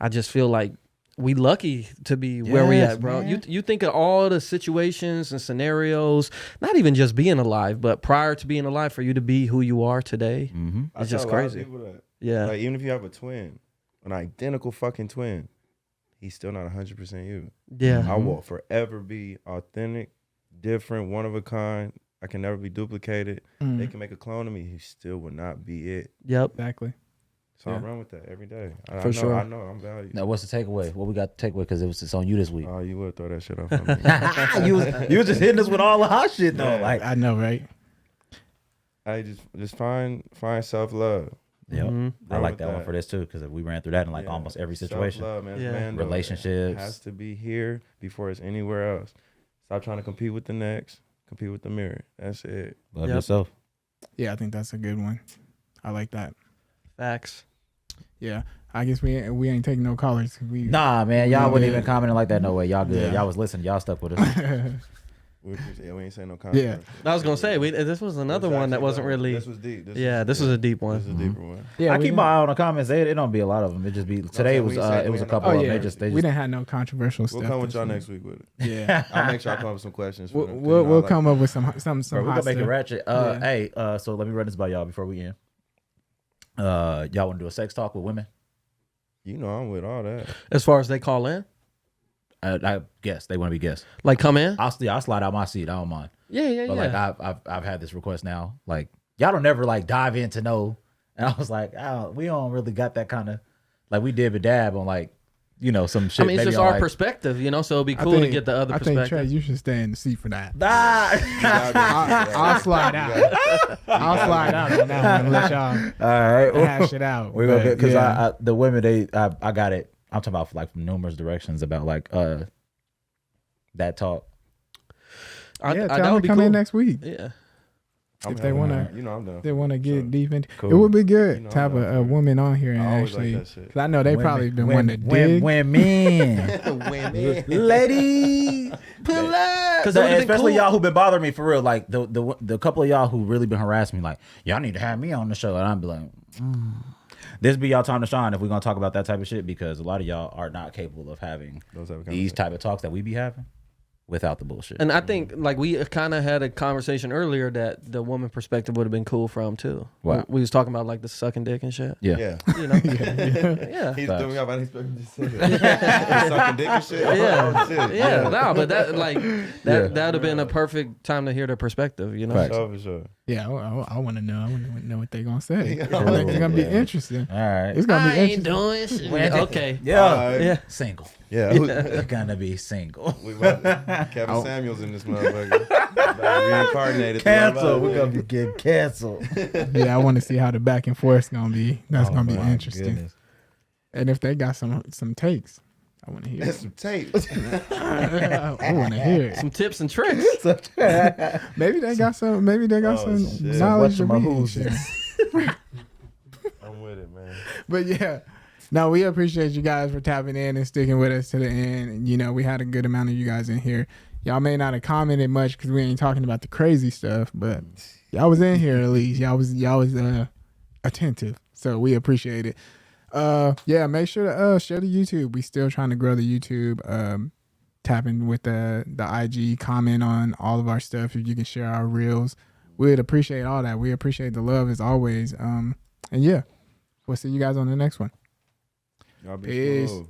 I just feel like we lucky to be where we at, bro. You think of all the situations and scenarios, not even just being alive, but prior to being alive, for you to be who you are today, it's just crazy. Yeah, like even if you have a twin, an identical fucking twin, he's still not 100% you. Yeah. I will forever be authentic, different, one of a kind. I can never be duplicated. They can make a clone of me. He still will not be it. Yep. Exactly. So I run with that every day. I For know, sure. I know I'm valued. Now, what's the takeaway? What we got to take away? Because it's on you this week. Oh, you would throw that shit off on me. you was just hitting us with all the hot shit, though. Yeah. Like, I know, right? I just find self-love. yep. I Run like with that one for this too, because we ran through that in like almost every situation. Self-love, man. Yeah. Man, Relationships. it has to be here before it's anywhere else. Stop trying to compete with the next. Compete with the mirror. That's it. Love Yep. yourself. Yeah, I think that's a good one. I like that. Facts. Yeah, I guess we ain't taking no callers. Nah, man, y'all We wasn't did. even commenting like that. No way, y'all good. Yeah. Y'all was listening. Y'all stuck with us. We ain't saying no comment. Yeah. I was gonna say this was another one that wasn't really. This was deep. This was a deep one. This is a deeper one. Yeah, I we keep didn't- my eye on the comments. It don't be a lot of them. It just be today. It was we ain't it was a saying couple Oh of yeah, them. They we just didn't have no controversial stuff. We'll come with this y'all week. next week with it. Yeah, I'll make sure I come up with some questions. For them, 'cause, we'll you know, I like come up with some Bro, we hot gonna make it stuff. ratchet. Yeah. Hey, so let me run this by y'all before we end. Y'all want to do a sex talk with women? You know, I'm with all that. As far as they call in, I guess they want to be guests. like come in. I'll slide out my seat. I don't mind. Yeah. But like I've had this request now. Like y'all don't never like dive in to know. And I was like, we don't really got that kind of like we did with Dab on like, you know, some shit. I mean, it's maybe just on, our like, perspective, you know. So it'd be I cool to think- get the other I think Trey, perspective. you should stay in the seat for that. Ah! I'll slide out. I'll slide out on that one and let y'all All right. hash it out. We're gonna But, because yeah. the women I got it. I'm talking about like from numerous directions about like that talk. yeah, that tell them would to be come cool. in next week. Yeah. I'm If they down. wanna- You know, I'm down. They want to get deep into Cool. it. Would be good You know, to have I'm down a for it. woman on here and I always actually, like that shit. 'cause I know they probably been wanting to dig. Women, lady, pull up. 'Cause that would've been especially cool. y'all who been bothering me for real. Like the couple of y'all who really been harassing me. Like y'all need to have me on the show, and I'm be like, this be y'all time to shine if we're gonna talk about that type of shit, because a lot of y'all are not capable of having Those type of these type of talks that we be having without the bullshit. And I think like we kind of had a conversation earlier that the woman perspective would have been cool from too. Wow. We was talking about like the sucking dick and shit. yeah. Yeah. You know. yeah. He's Facts. doing me off. I didn't expect him to say that. He's sucking dick and shit. Yeah. Oh, shit. Yeah, no, but that like Yeah. that would have been a perfect time to hear their perspective, you know. Facts. For sure. Yeah, I want to know. I want to know what they gonna say. Yeah. It's gonna be Yeah. interesting. All right. It's gonna be interesting. doing shit. Okay. Yeah. Alright. Yeah. Single. Yeah. You're gonna be single. We about Kevin Samuels in this motherfucker. About reincarnated. Cancel. We're gonna be getting canceled. Yeah, I want to see how the back and forth gonna be. That's Oh, gonna be my interesting. goodness. And if they got some takes, I want to hear. That's it. some tape. I want to hear it. Some tips and tricks. Maybe they got some. Maybe they got Oh, some shit. knowledge to Whatchamahoos. share. I'm with it, man. But yeah, no, we appreciate you guys for tapping in and sticking with us to the end. And, you know, we had a good amount of you guys in here. Y'all may not have commented much because we ain't talking about the crazy stuff, but y'all was in here at least. Y'all was attentive, so we appreciate it. Yeah, make sure to share the YouTube. We still trying to grow the YouTube. Tapping with the IG, comment on all of our stuff. If you can share our reels, we'd appreciate all that. We appreciate the love as always. And yeah, we'll see you guys on the next one. Y'all be Peace. smooth.